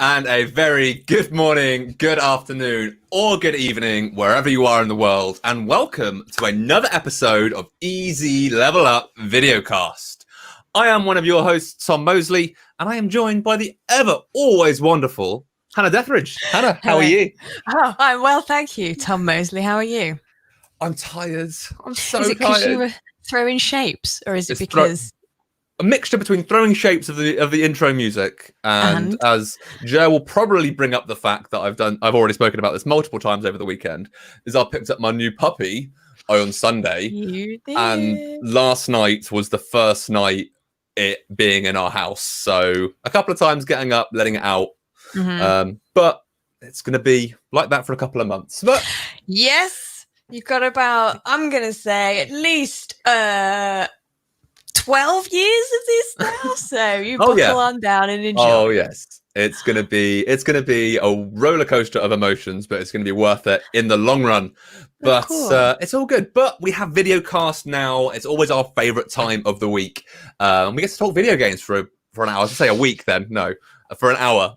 And a very good morning, good afternoon, or good evening, wherever you are in the world. And welcome to another episode of Easy Level Up Videocast. I am one of your hosts, Tom Mosley, and I am joined by the ever always wonderful Hannah Deathridge. Hannah, how are you? Oh, I'm well, thank you, Tom Mosley. How are you? I'm tired. I'm so tired. Is it because you were throwing shapes, or is it because... A mixture between throwing shapes of the intro music and as Ger will probably bring up the fact that I've already spoken about this multiple times over the weekend, is I picked up my new puppy on Sunday. You did. And last night was the first night it being in our house. So a couple of times getting up, letting it out. But it's going to be like that for a couple of months. But yes, you've got about, I'm going to say at least 12 years of this now, so you buckle on down and enjoy. Oh yes, it's gonna be a roller coaster of emotions, but it's gonna be worth it in the long run. But it's all good. But we have Videocast now. It's always our favorite time of the week. We get to talk video games for an hour. I was gonna say a week then. No, for an hour.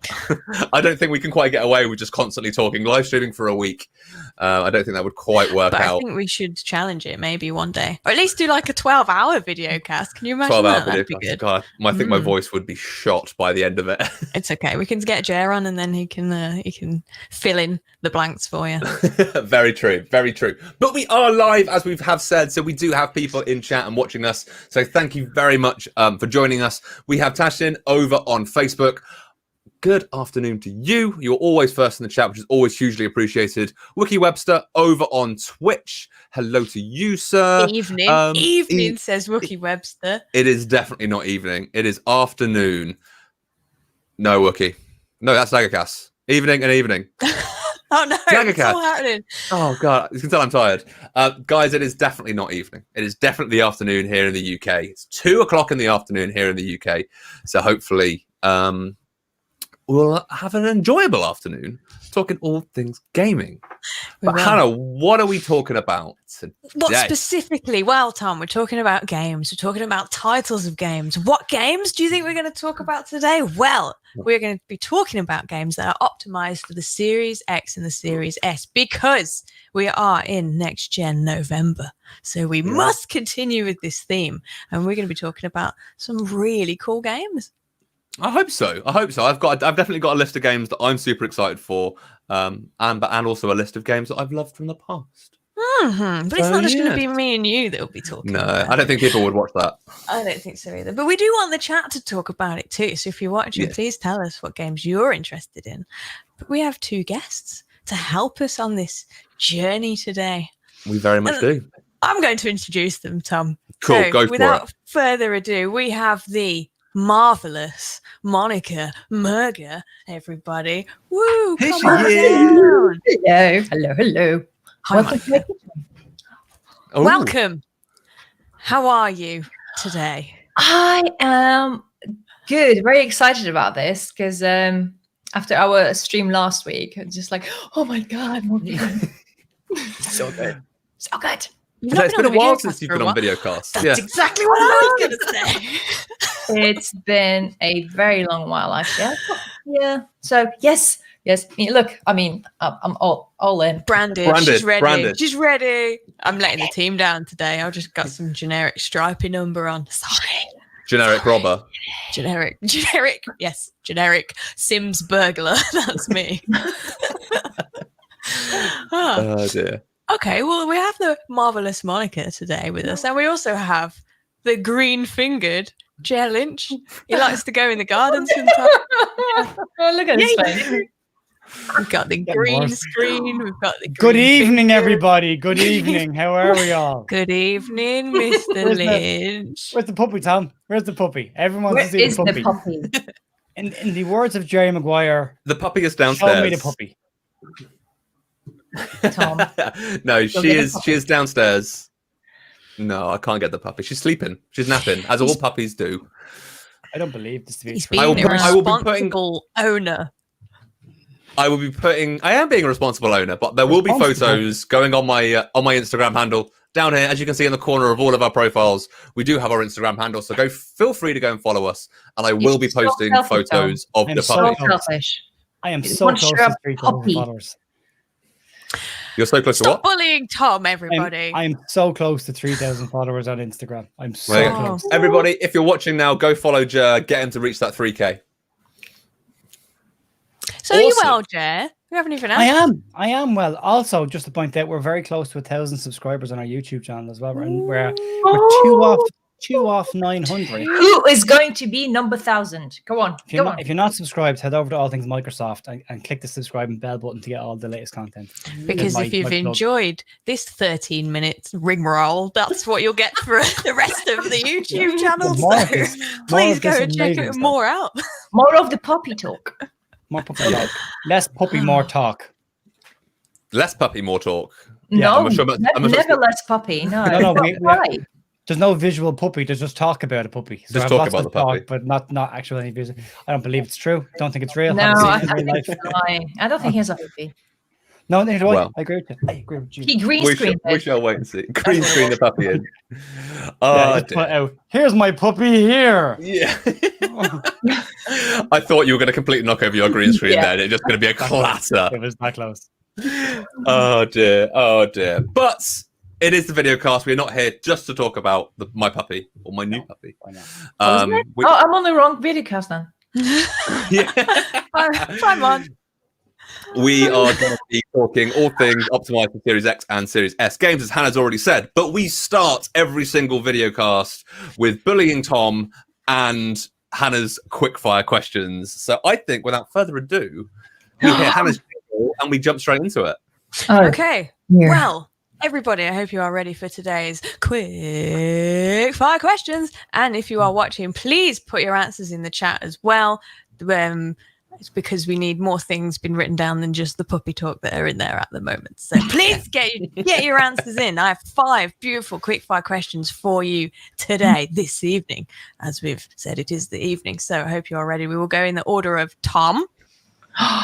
I don't think we can quite get away with just constantly talking, live streaming for a week. I don't think that would quite work out. I think we should challenge it maybe one day, or at least do like a 12-hour video cast. Can you imagine 12-hour That'd be good. God, I think my voice would be shot by the end of it. It's okay. We can get Ger on, and then he can fill in the blanks for you. Very true, very true. But we are live, as we have said, so we do have people in chat and watching us. So thank you very much for joining us. We have Tashin over on Facebook. Good afternoon to you. You're always first in the chat, which is always hugely appreciated. Wiki Webster over on Twitch. Hello to you, sir. Evening. Evening, says Wookie Webster. It is definitely not evening. It is afternoon. No, Wookie. No, that's Nagakas. Evening and evening. Oh, no. It's all happening. Oh, God. You can tell I'm tired. Guys, it is definitely not evening. It is definitely afternoon here in the UK. It's 2 o'clock in the afternoon here in the UK. So hopefully... we'll have an enjoyable afternoon talking all things gaming. But Hannah, what are we talking about today? What specifically? Well, Tom, we're talking about games. We're talking about titles of games. What games do you think we're going to talk about today? Well, we're going to be talking about games that are optimized for the Series X and the Series S, because we are in next gen November. So we must continue with this theme. And we're going to be talking about some really cool games. I hope so. I've definitely got a list of games that I'm super excited for, and also a list of games that I've loved from the past. But it's not just going to be me and you that will be talking. No, about I don't think people would watch that. I don't think so either. But we do want the chat to talk about it too. So if you're watching, please tell us what games you're interested in. But we have two guests to help us on this journey today. We very much do. I'm going to introduce them, Tom. Cool, go for it. Without further ado, we have the marvelous Monika and Ger, everybody. Woo! Come on down. Hello. Hi, Monika. Welcome. How are you today? I am good. Very excited about this because after our stream last week, I'm just like, oh my God, so good. So good. It's been a while since you've been on Videocast. That's exactly what I was going to say. It's been a very long while, actually. Yeah. So yes. Look, I mean, I'm all in. Branded. She's ready. She's ready. I'm letting the team down today. I've just got some generic stripy number on. Sorry. Generic robber. Generic. Yes. Generic Sims burglar. That's me. Oh dear. Okay, well, we have the marvelous Monika today with us, and we also have the green-fingered Ger Lynch. He likes to go in the garden sometimes. Oh, look at his face. We've got the green screen. We've got the green Good evening, finger. Everybody. Good evening. How are we all? Good evening, Mr. Lynch. Where's the puppy, Tom? Where's the puppy? Everyone wants to see the puppy. In the words of Jerry Maguire, the puppy is downstairs. Show me the puppy. Tom. No, she is downstairs. No, I can't get the puppy. She's sleeping. She's napping, as all puppies do. I don't believe this to be He's true. being a responsible owner. I am being a responsible owner, but there will be photos going on my Instagram handle down here, as you can see in the corner of all of our profiles. We do have our Instagram handle, so feel free to go and follow us, and I will be posting photos of the puppy. Selfish. I am so close to 3,000 followers. You're so close to what? Stop bullying Tom, everybody. I'm so close to 3,000 followers on Instagram. I'm so close. Everybody, if you're watching now, go follow Ger. Get him to reach that 3K. So are you well, Ger? You haven't even asked. I am well. Also, just to point out, we're very close to 1,000 subscribers on our YouTube channel as well. We're two off 900. Who is going to be number 1,000? Go on. If you're not subscribed, head over to All Things Microsoft and click the subscribe and bell button to get all the latest content. Because if you've enjoyed this 13 minutes rigmarole, that's what you'll get for the rest of the YouTube channel. So please go and check it more out. More of the puppy talk. More puppy talk. Less puppy, more talk. Less puppy, more talk. No, never less puppy. No, there's no visual puppy. There's just talk about a puppy. So just talk about the puppy, but not actual any visual. I don't believe it's true. Don't think it's real. No, I don't think he has a puppy. No, neither do I. I agree with you. He green screened. We shall wait and see. Green screen the puppy in. Here's my puppy here. Yeah. I thought you were going to completely knock over your green screen there. It's just going to be a clatter. It was that close. Oh dear. But it is the Videocast. We're not here just to talk about my puppy or my new puppy. I'm on the wrong Videocast then. I'm on. We are going to be talking all things optimized for Series X and Series S games, as Hannah's already said. But we start every single Videocast with bullying Tom and Hannah's quickfire questions. So I think, without further ado, we hear Hannah's jingle and we jump straight into it. Okay. Well, everybody, I hope you are ready for today's quick fire questions. And if you are watching, please put your answers in the chat as well. It's because we need more things being written down than just the puppy talk that are in there at the moment. So please get your answers in. I have 5 beautiful quick fire questions for you today, this evening. As we've said, it is the evening. So I hope you are ready. We will go in the order of Tom,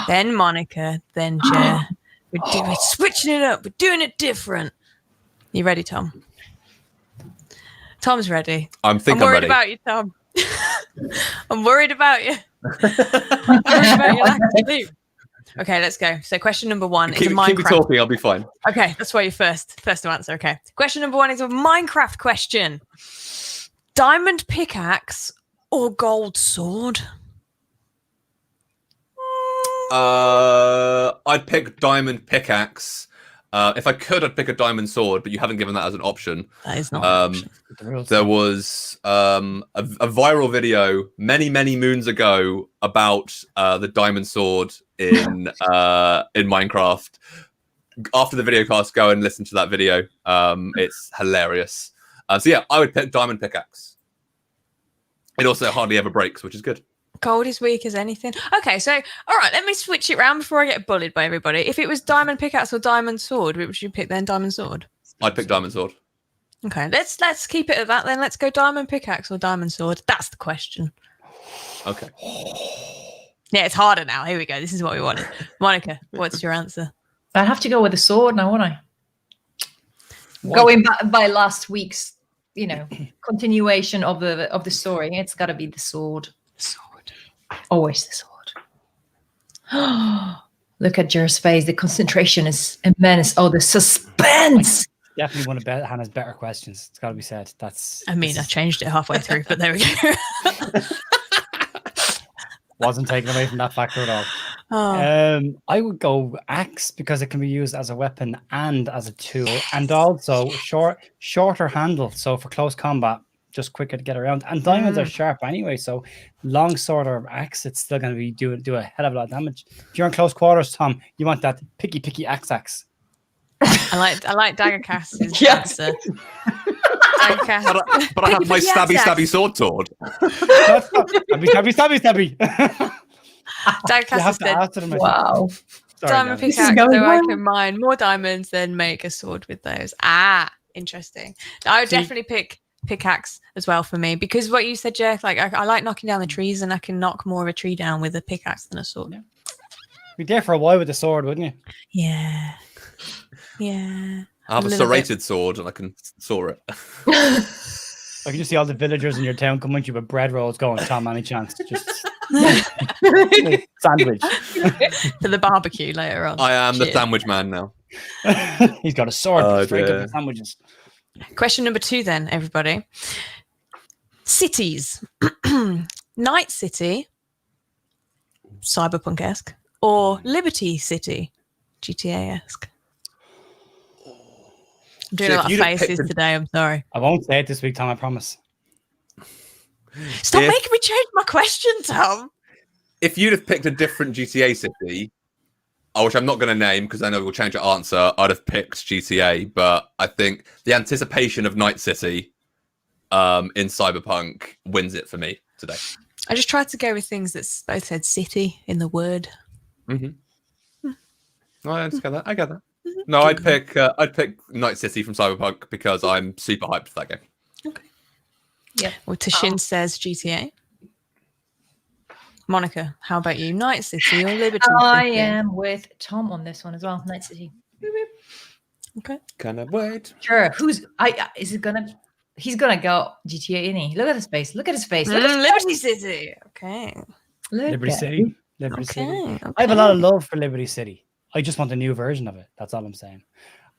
then Monica, then Ger. We're switching it up. We're doing it different. You ready, Tom? Tom's ready. I'm worried about you, Tom. I'm worried about you. I'm worried about your lack of sleep. Okay, let's go. So question number 1 is a Minecraft. Keep me talking, I'll be fine. Okay, that's why you're first to answer. Okay. Question number 1 is a Minecraft question. Diamond pickaxe or gold sword? I'd pick diamond pickaxe. If I could, I'd pick a diamond sword, but you haven't given that as an option. That is not an option. There was a viral video many moons ago about the diamond sword in Minecraft. After the Videocast, go and listen to that video. It's hilarious. So yeah, I would pick diamond pickaxe. It also hardly ever breaks, which is good. Gold is weak as anything. Okay, so all right, let me switch it around before I get bullied by everybody. If it was diamond pickaxe or diamond sword, which would you pick then? Diamond sword? I'd pick diamond sword. Okay, let's keep it at that then. Let's go diamond pickaxe or diamond sword. That's the question. Okay. Yeah, it's harder now. Here we go. This is what we wanted. Monica, what's your answer? I'd have to go with the sword now, wouldn't I? Going back by last week's, continuation of the story, it's got to be the sword. Always the sword. Look at Ger's face. The concentration is immense. Oh, the suspense. Definitely one of Hannah's better questions. It's got to be said. I changed it halfway through, but there we go. Wasn't taken away from that factor at all. I would go axe because it can be used as a weapon and as a tool, and also shorter handle. So for close combat, just quicker to get around. And diamonds are sharp anyway, so long sword or axe, it's still going to be do a hell of a lot of damage. If you're in close quarters, Tom, you want that picky axe. I like Daggercast's answer. But I have my stabby sword. Stabby. Daggercast said, wow. Diamond pickaxe, so I can mine more diamonds than make a sword with those. Interesting. I would definitely pick pickaxe as well for me, because what you said, Jeff, like I like knocking down the trees, and I can knock more of a tree down with a pickaxe than a sword. Yeah. Be there for a while with the sword, wouldn't you? Yeah. I have a serrated sword and I can saw it. I can just see all the villagers in your town coming at you with bread rolls going, Tom, any chance? Just Sandwich. For the barbecue later on. I am the Cheers. sandwich man now. He's got a sword. Oh, He's very good dear. with sandwiches. Question number 2 then, everybody. Cities. Night City, Cyberpunk-esque, or Liberty City, GTA-esque? I'm doing See, a if lot of you'd have faces picked today, I'm sorry. I won't say it this week, Tom, I promise. Stop If- making me change my question, Tom. If you'd have picked a different GTA city, which I'm not going to name because I know we'll change your answer, I'd have picked GTA. But I think the anticipation of Night City in Cyberpunk wins it for me today. I just tried to go with things that both said city in the word. Mm-hmm. I just get that. I get that. No, I'd pick Night City from Cyberpunk because I'm super hyped for that game. Okay. Yep. Well, Tashin says GTA. Monica, how about you? Night City or Liberty I City? am with Tom on this one as well. Night City. Okay. Can I wait? Sure. Is it gonna? He's gonna go GTA, isn't he? Look at his face. Look at his face. Look at his Liberty City. Okay. Look Liberty at City. Liberty City. Okay. I have a lot of love for Liberty City. I just want a new version of it. That's all I'm saying.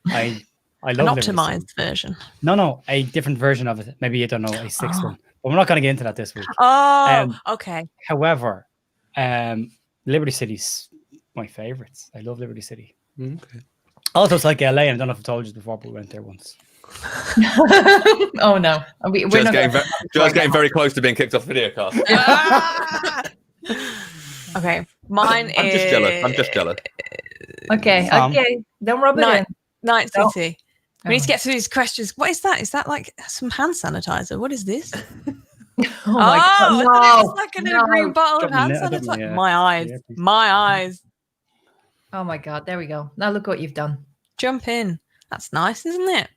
I An love Liberty City. optimized version. No, a different version of it. Maybe, I don't know, a sixth one. But we're not going to get into that this week. Oh, okay. However, Liberty City's my favorites. I love Liberty City. Okay. Also, it's like LA, and I don't know if I've told you before, but we went there once. Oh no, we're Joe's not. getting very close to being kicked off Videocast. Okay, mine I'm is. just jealous. I'm just jealous. Okay, okay. Don't rub it Night, in. Night No. City. We need to get through these questions. What is that? Is that like some hand sanitizer? What is this? Oh my I thought it god! was like a No, little green bottle of Drop hand me a- sanitizer. yeah. My eyes. Yeah, please. My eyes. Oh my god! There we go. Now look what you've done. Jump in. That's nice, isn't it?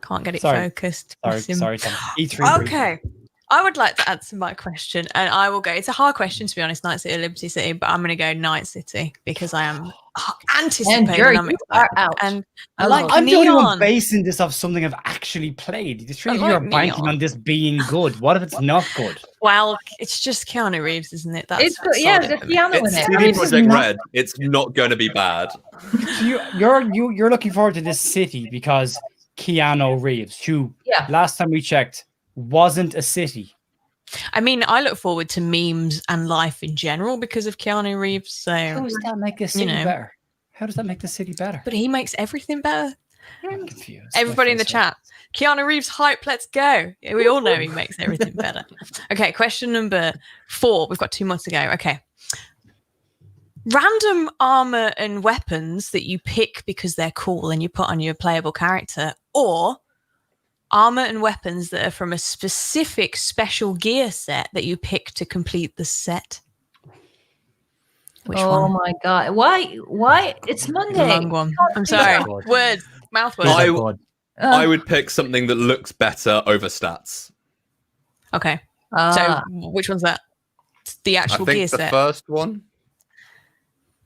Can't get it Sorry. focused. Bless him. Sorry, Tom. E3. Okay. I would like to answer my question, and I will go. It's a hard question, to be honest, Night City or Liberty City, but I'm going to go Night City because I am anticipating. And Ger, I'm you are excited. out. And I Oh. like I'm the only one neon. basing this off something I've actually played. The three of you like are banking neon. on this being good. What if it's not good? Well, it's just Keanu Reeves, isn't it? That's It's good. Yeah, solid the for me. piano in It's it. CD This is Projekt not- Red. It's not going to be bad. So you're looking forward to this city because Keanu Reeves, who Yeah. last time we checked wasn't a city. I mean, I look forward to memes and life in general because of Keanu Reeves. How So, does that make the city know. better? How does that make the city better? but he makes everything better. I'm confused. Everybody in the chat, Keanu Reeves hype. Let's go. We all know he makes everything better. Okay, question number 4. We've got 2 more to go. Okay. Random armor and weapons that you pick because they're cool and you put on your playable character, or armor and weapons that are from a specific special gear set that you pick to complete the set. Which Oh one? my god! Why? It's Monday. Long one. I'm sorry. God. Words, mouth words. I- God. I would pick something that looks better over stats. Okay. So which one's that? It's the I actual think gear the set. first one.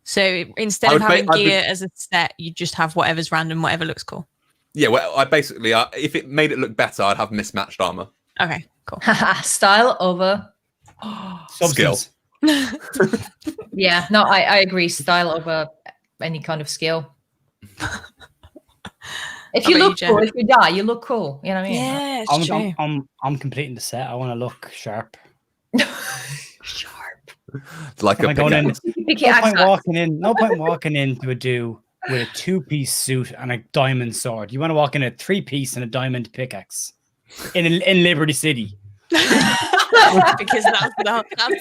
So instead I of would having I'd be- gear as a set, you just have whatever's random, whatever looks cool. Yeah, well, I basically, if it made it look better, I'd have mismatched armor. Okay, cool. style over. Substance. Yeah, no, I agree. Style over any kind of skill. If How you about you, look Jen? cool, if you die, you look cool. You know what I mean? Yeah, it's true. I'm completing the set. I want to look sharp. Sharp. It's like Am a I going in? pickaxe. Pick your No point accent. walking in. No point walking into a do with a 2-piece suit and a diamond sword. You want to walk in a 3-piece and a diamond pickaxe in Liberty City. Because that's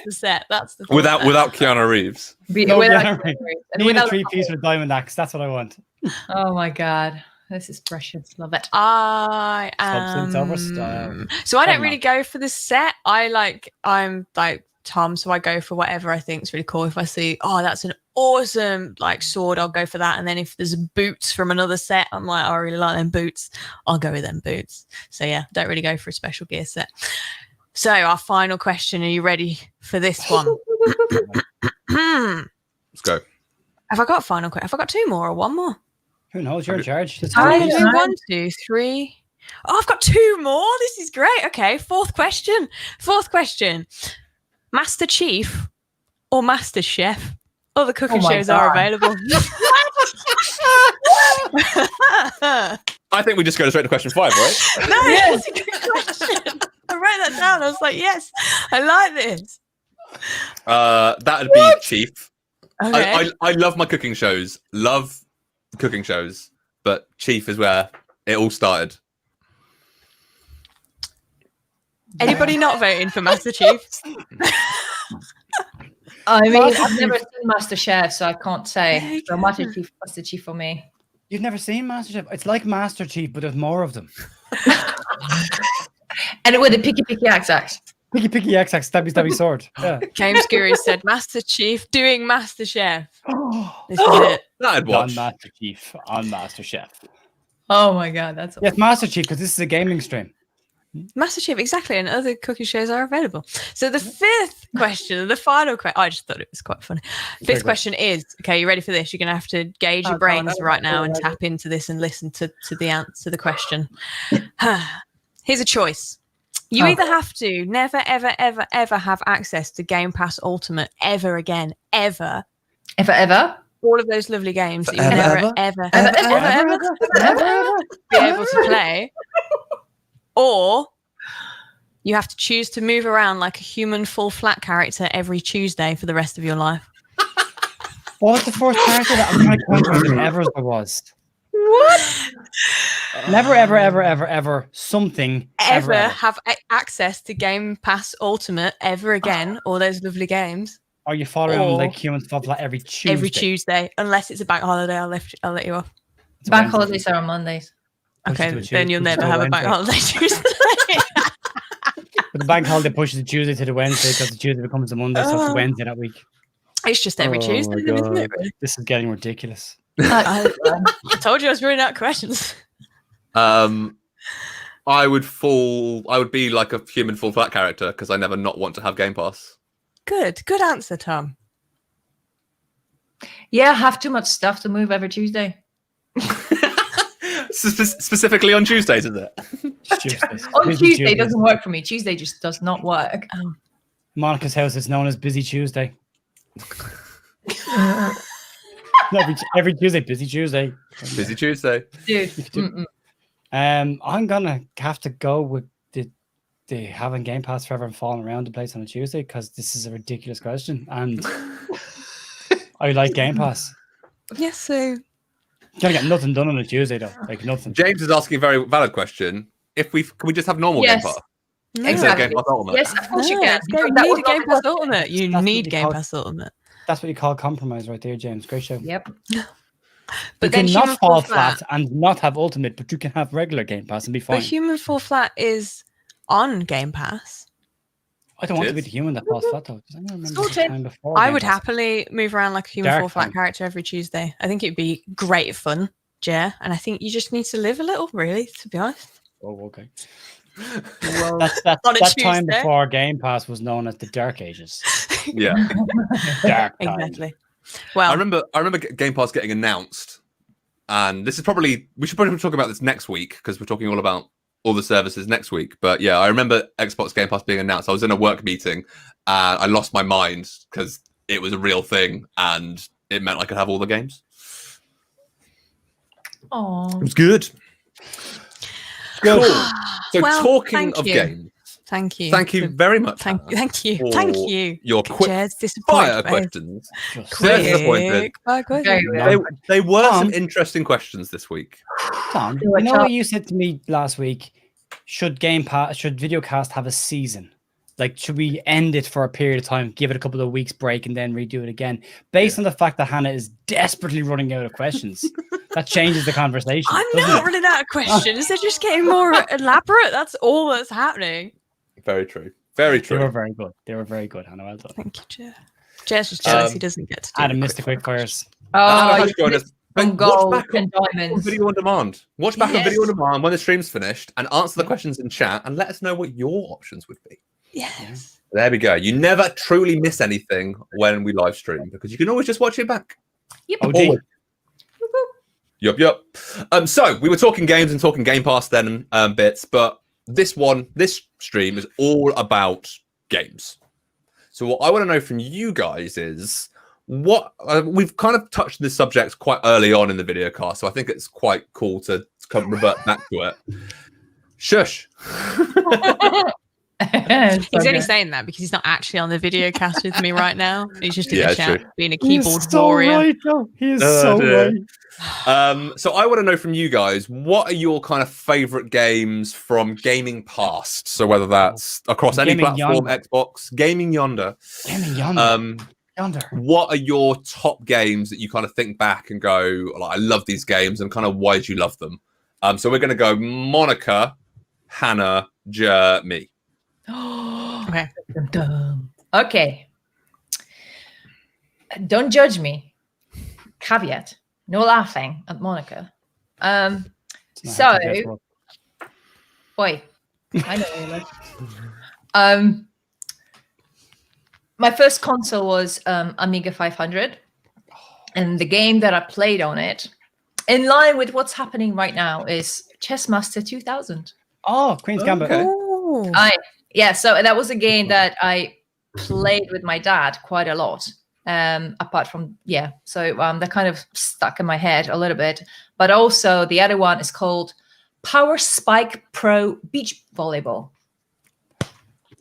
the set. That's the Without Keanu Reeves. Without- Me and in a without- 3-piece with a diamond axe. That's what I want. Oh my god, this is precious. Love it. I Substance over am. style. So I don't Come really on. go for this set. I'm like Tom, so I go for whatever I think is really cool. If I see, oh, that's an awesome like sword, I'll go for that. And then if there's boots from another set, I'm like, oh, I really like them boots. I'll go with them boots. So yeah, don't really go for a special gear set. So our final question: are you ready for this one? Let's go. Have I got a final question? Have I got 2 more or 1 more? Who knows? You're in charge. Just How I many don't do? know. 1, 2, 3. Oh, I've got 2 more. This is great. Okay, fourth question. Master Chief or Master Chef? Other cooking my shows are God. available. I think we just go straight to question 5, right? No, it's a good question. I wrote that down. I was like, yes, I like this. That'd be Chief. Okay. I love my cooking shows. Love cooking shows, but Chief is where it all started. Anybody not voting for Master Chief? I mean, I've never seen Master Chef, so I can't say. So Master Chief for me. You've never seen MasterChef? It's like Master Chief, but there's more of them. And with a picky accent. Picky, XX, stabby, sword. Yeah. James Guru said Master Chief doing Master Chef. This is it. That'd On watch. Master Chief, on Master Chef. Oh my God, that's Yes, Master Chief, because this is a gaming stream. Master Chief, exactly, and other cooking shows are available. So the fifth question, the final question, I just thought it was quite funny. Fifth question is, okay, you ready for this? You're going to have to gauge your brains right now and tap into this and listen to the answer to the question. Here's a choice. You either have to never, ever, ever, ever have access to Game Pass Ultimate ever again, ever. Ever? All of those lovely games that you Ever, never, ever be able to play. Or you have to choose to move around like a human full flat character every Tuesday for the rest of your life. What was the first character that I'm trying to count if ever there was? What? Never, ever, something Ever have access to Game Pass Ultimate ever again, all those lovely games. Are you following Or like human stuff like every Tuesday? Every Tuesday, unless it's a bank holiday, I'll let you off. It's a Bank Wednesday. holidays are on Mondays. Push it Okay, to a Tuesday, then you'll push it never to a have a bank Wednesday. holiday Tuesday. But the bank holiday pushes the Tuesday to the Wednesday because the Tuesday becomes the Monday, so it's the Wednesday that week. It's just every Tuesday, my then, isn't it? God. Really? This is getting ridiculous. I told you I was running out of questions. I would be like a human full flat character because I never not want to have Game Pass. Good answer, Tom. Yeah, have too much stuff to move every Tuesday. Specifically on Tuesdays, is it? Tuesdays. On Busy Tuesday Tuesdays. doesn't work for me. Tuesday just does not work. Monica's house is known as Busy Tuesday. every Tuesday, Busy Tuesday. Busy Tuesday. Dude. I'm gonna have to go with the having Game Pass forever and falling around the place on a Tuesday because this is a ridiculous question and I like Game Pass. Yes, so Gonna get nothing done on a Tuesday though, like nothing. James is asking a very valid question. Can we just have normal Yes. Game Pass? no. Instead of Game Pass Ultimate? Yes, of course you No, can. you That need was a not Game the Pass question. Ultimate. You That's need what Game you Pass Ultimate. That's what you call compromise right there, James. Great show. Yep. But you then can Human not fall Fall Flat. flat and not have ultimate, but you can have regular Game Pass and be fine. But Human Fall Flat is on Game Pass. I don't want to be Cheers. the human that falls flat though. 'Cause I don't remember the Sorted. time before I Game would Pass. happily move around like a Human Dark Fall Flat time. character every Tuesday. I think it'd be great fun, Jer. And I think you just need to live a little, really, to be honest. Oh, okay. Well, That's On a that time Tuesday. before Game Pass was known as the Dark Ages. Yeah. Dark time. Exactly. Well, I remember Game Pass getting announced, and this is we should probably talk about this next week because we're talking all about all the services next week. But yeah, I remember Xbox Game Pass being announced. I was in a work meeting and I lost my mind because it was a real thing and it meant I could have all the games. oh, It was good. Cool. So Well, talking thank of you. games, thank you. thank you very much. Thank Hannah, you. for Thank you. Your quick Jer's fire disappointed. questions. Just Quick. Disappointed. Fire questions. very No. well. They were some Tom. interesting questions this week. Tom, Do you it, know Tom. what you said to me last week? Should Videocast have a season? Like, should we end it for a period of time, give it a couple of weeks break, and then redo it again? Based on the fact that Hannah is desperately running out of questions, that changes the conversation. I'm doesn't not it? running out of questions. They're just getting more elaborate. That's all that's happening. Very true. Very They were true. very good. They were very good, Hannah. Well done. Thank you, Jer. Jer's just jealous he doesn't get to do Adam the missed the quick quick fire. fires. Hannah Oh, has you joined us. missed Ben, some gold watch back and on diamonds. video on demand. Watch back on Yes. video on demand when the stream's finished and answer the questions in chat and let us know what your options would be. Yes. There we go. You never truly miss anything when we live stream because you can always just watch it back. Yep. OD. Always. Yup. So we were talking games and talking Game Pass then bits, but this stream is all about games. So what I want to know from you guys is what we've kind of touched this subject quite early on in the video cast, so I think it's quite cool to come revert back to it. Shush. He's only saying that because he's not actually on the video cast with me right now. He's just in the chat being a keyboard warrior. Right, he is so right. So I want to know from you guys, what are your kind of favorite games from gaming past? So whether that's across any platform, Xbox, Gaming Yonder. What are your top games that you kind of think back and go, like, I love these games, and kind of why do you love them? So we're going to go Monika, Hannah, Ger, me. Okay. Okay. Don't judge me. Caveat. No laughing at Monika. So, boy, I know. My first console was Amiga 500, and the game that I played on it, in line with what's happening right now, is Chessmaster 2000. Oh, Queen's Gambit. Okay. So that was a game that I played with my dad quite a lot. Apart from so that kind of stuck in my head a little bit. But also the other one is called Power Spike Pro Beach Volleyball.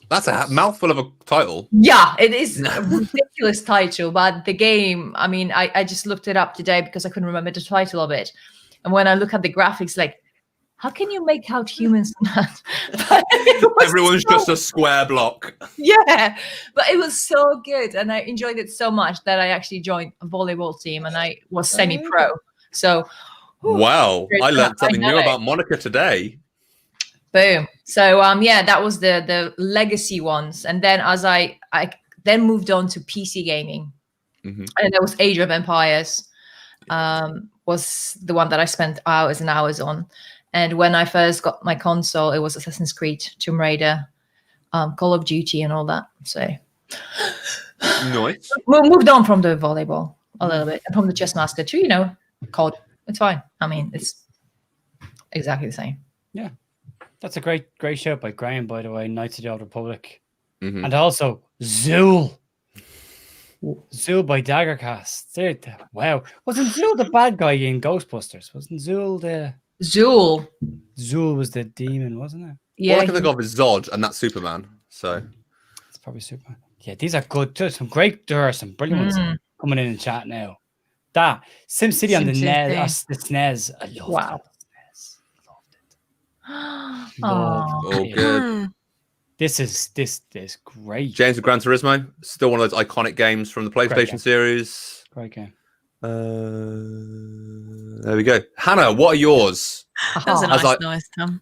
That's a mouthful of a title. Yeah, it is a ridiculous title, but the game, I mean, I just looked it up today because I couldn't remember the title of it. And when I look at the graphics, like, how can you make out humans in that? Everyone's just a square block. Yeah, but it was so good, and I enjoyed it so much that I actually joined a volleyball team, and I was semi-pro. So, wow, I learned something new about Monika today. Boom. So, that was the legacy ones, and then as I then moved on to PC gaming, and there was Age of Empires, was the one that I spent hours and hours on. And when I first got my console, it was Assassin's Creed, Tomb Raider, Call of Duty, and all that. So, nice. We moved on from the volleyball a little bit, and from the Chessmaster to COD. It's fine. I mean, it's exactly the same. Yeah, that's a great show by Graham, by the way. Knights of the Old Republic, and also Zool. Zool by Daggercast. Wow, wasn't Zool the bad guy in Ghostbusters? Wasn't Zool the Zool was the demon, wasn't it? Yeah. All I can think of is Zod, and that's Superman. So it's probably Superman. Yeah, these are good. There are some brilliant ones coming in chat now. That SimCity on the NES, the SNES. I loved it. Loved it. Good. This is great. James with Gran Turismo, still one of those iconic games from the PlayStation series. Great game. There we go. Hannah, what are yours? That was a nice noise, Tom.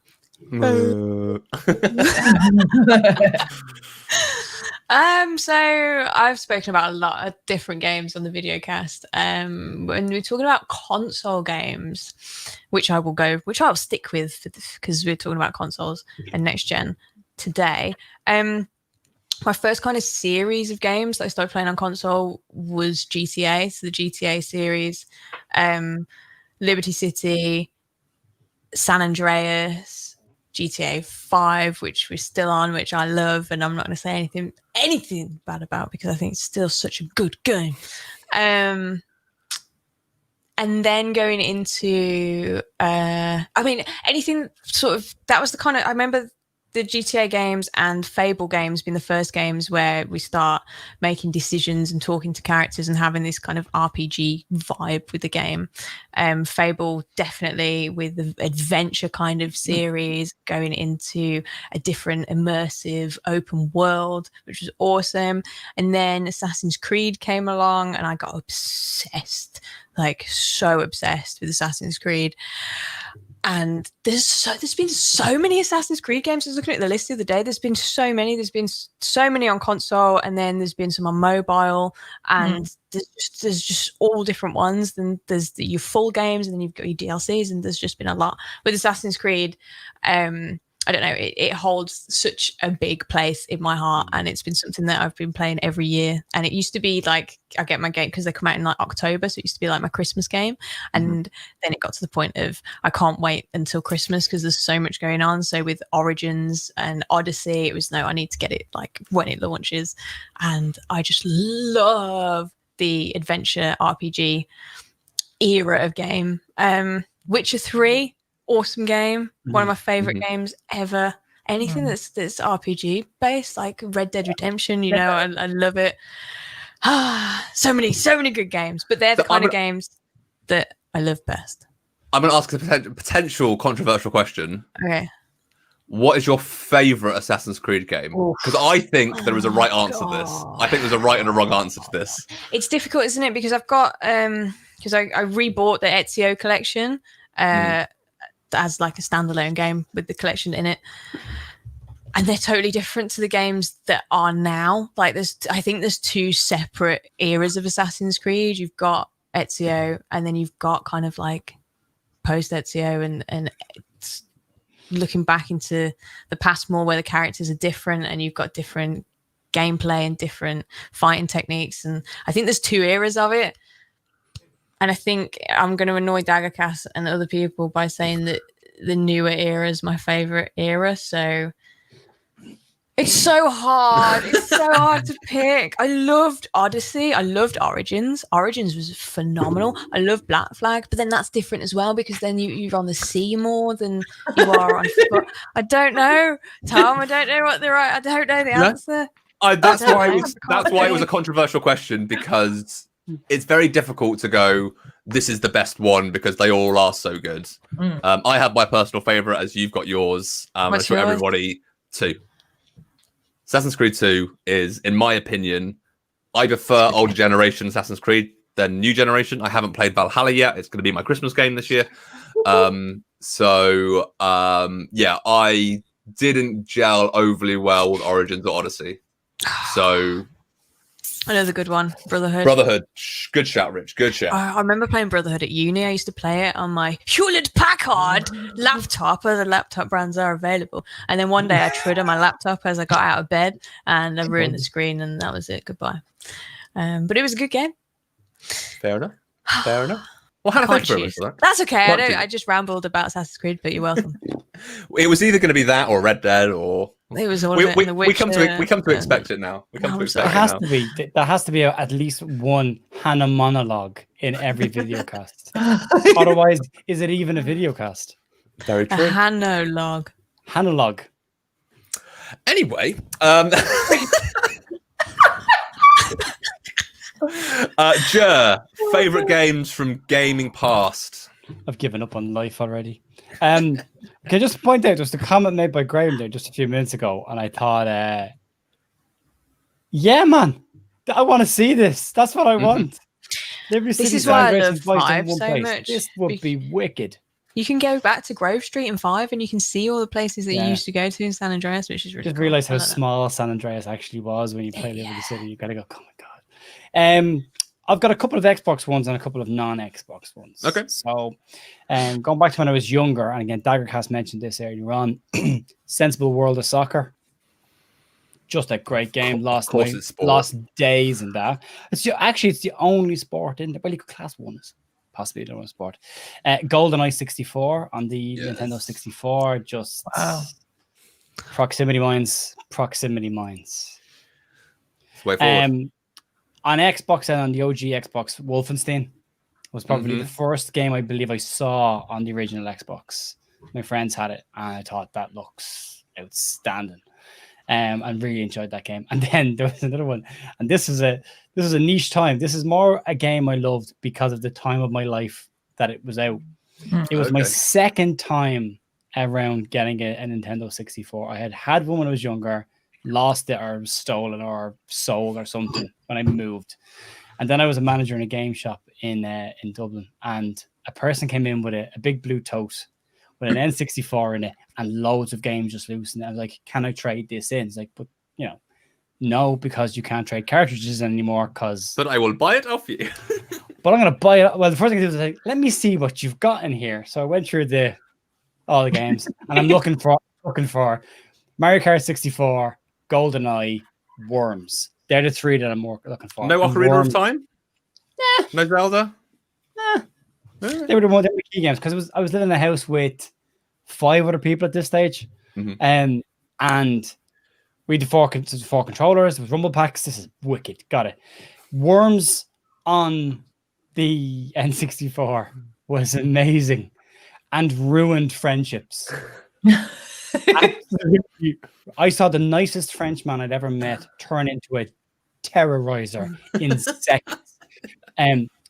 So I've spoken about a lot of different games on the Videocast. When we're talking about console games, which I'll stick with because we're talking about consoles and next gen today. My first kind of series of games that I started playing on console was GTA. So the GTA series, Liberty City, San Andreas, GTA 5, which we're still on, which I love, and I'm not going to say anything bad about because I think it's still such a good game. And then going into, anything sort of, that was the kind of, I remember the GTA games and Fable games being the first games where we start making decisions and talking to characters and having this kind of RPG vibe with the game. Fable definitely with the adventure kind of series going into a different immersive open world, which was awesome. And then Assassin's Creed came along and I got obsessed, like so obsessed with Assassin's Creed. And there's been so many Assassin's Creed games. I was looking at the list the other day. There's been so many. There's been so many on console, and then there's been some on mobile, and there's just all different ones. Then there's your full games, and then you've got your DLCs, and there's just been a lot with Assassin's Creed. I don't know, it holds such a big place in my heart, and it's been something that I've been playing every year. And it used to be like, I get my game because they come out in like October, so it used to be like my Christmas game. And then it got to the point of I can't wait until Christmas because there's so much going on. So with Origins and Odyssey, it was no, I need to get it like when it launches. And I just love the adventure RPG era of game. Witcher 3, awesome game, one of my favorite games ever. Anything that's RPG based, like Red Dead Redemption, you know, I love it. so many good games, but they're the kind of games that I love best. I'm going to ask a potential controversial question. Okay. What is your favorite Assassin's Creed game? Because I think there is a right answer to this. I think there's a right and a wrong answer to this. It's difficult, isn't it? Because I've got because I rebought the Ezio collection as like a standalone game with the collection in it, and they're totally different to the games that are now. Like I think there's two separate eras of Assassin's Creed. You've got Ezio, and then you've got kind of like post Ezio and it's looking back into the past more, where the characters are different and you've got different gameplay and different fighting techniques. And I think there's two eras of it. And I think I'm going to annoy Daggercast and other people by saying that the newer era is my favorite era. So it's so hard. It's so hard to pick. I loved Odyssey. I loved Origins. Origins was phenomenal. I love Black Flag, but then that's different as well because then you're on the sea more than you are on foot. I don't know, Tom. I don't know what the right. I don't know the answer. That's why it was a controversial question, because it's very difficult to go, this is the best one, because they all are so good. I have my personal favorite, as you've got yours. I'm sure everybody too. Assassin's Creed 2 is, in my opinion, I prefer older generation Assassin's Creed than new generation. I haven't played Valhalla yet. It's going to be my Christmas game this year. I didn't gel overly well with Origins or Odyssey. So another good one, Brotherhood. Good shout, Rich. Good shout. I remember playing Brotherhood at uni. I used to play it on my Hewlett-Packard laptop, as the laptop brands are available. And then one day I tried on my laptop as I got out of bed and I ruined the screen, and that was it. Goodbye. But it was a good game. Fair enough. Well, Hannah, thank you very much for that. That's okay. I just rambled about Assassin's Creed, but you're welcome. It was either going to be that or Red Dead, or it was all we come to expect it now. There has to be at least one Hannah monologue in every videocast. Otherwise, is it even a videocast? Very true. A Hannah-log. Anyway, Ger, favorite games from gaming past? I've given up on life already. Can I just point out, just a comment made by Graham there just a few minutes ago, and I thought, yeah, man, I want to see this. That's what I want. This is why I love 5 so much. This would be wicked. You can go back to Grove Street in 5 and you can see all the places that you used to go to in San Andreas, which is really just cool. Realize how small San Andreas actually was when you play Liberty City. You gotta go, oh my god. I've got a couple of Xbox ones and a couple of non-Xbox ones. Okay. So going back to when I was younger, and again, Daggercast mentioned this earlier on, Sensible World of Soccer. Just a great game. Lost days in that. It's the only sport in there. Well, you could class one as possibly the one sport. GoldenEye 64 on the Nintendo 64. Just proximity mines. Way forward. On Xbox and on the OG Xbox, Wolfenstein was probably the first game I believe I saw on the original Xbox. My friends had it, and I thought that looks outstanding. And really enjoyed that game. And then there was another one, and this is a niche time. This is more a game I loved because of the time of my life that it was out. It was my second time around getting a Nintendo 64. I had one when I was younger, lost it or stolen or sold or something when I moved. And then I was a manager in a game shop in Dublin, and a person came in with a big blue tote with an N64 in it and loads of games just loose. And I was like, can I trade this in? It's like, but no, because you can't trade cartridges anymore. But I will buy it off you. But I'm going to buy it. Well, the first thing I did was like, let me see what you've got in here. So I went through all the games, and I'm looking for looking for Mario Kart 64, GoldenEye, Worms. They're the three that I'm more looking for. No And Ocarina of Worms- Time? No Zelda? They were the key games because I was living in a house with 5 other people at this stage, and we had 4 controllers. There was rumble packs. This is wicked. Got it. Worms on the N64 was amazing and ruined friendships. Absolutely. I saw the nicest Frenchman I'd ever met turn into a terrorizer in seconds.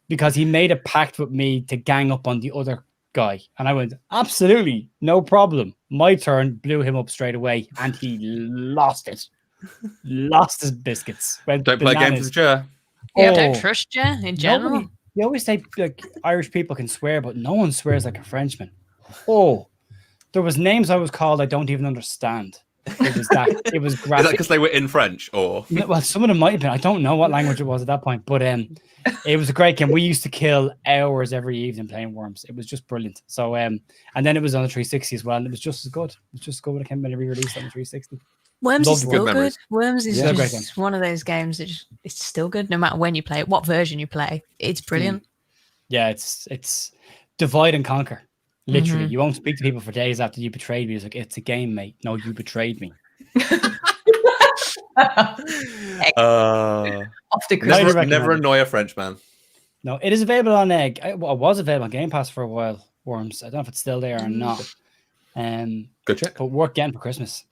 Because he made a pact with me to gang up on the other guy. And I went, absolutely, no problem. My turn, blew him up straight away, and he lost it. Lost his biscuits. Don't play games with Ger. Yeah, don't trust you in general. You always say like Irish people can swear, but no one swears like a Frenchman. Oh, there was names I was called I don't even understand. It was that. It was graphic. Is that because they were in French, or? Well, some of them might have been. I don't know what language it was at that point, but it was a great game. We used to kill hours every evening playing Worms. It was just brilliant. So and then it was on the 360 as well, and it was just as good. It was just as good when it came when it re-released on the 360. Worms is still Good good. Worms is Yeah, great just one of those games that it's still good no matter when you play it, what version you play. It's brilliant. Yeah, it's divide and conquer. Literally, you won't speak to people for days after you betrayed me. It's like, it's a game, mate. No, you betrayed me. Off the Christmas. Never annoy a Frenchman. No, it is available on it was available on Game Pass for a while. Worms. I don't know if it's still there or not. Good check. But worth getting for Christmas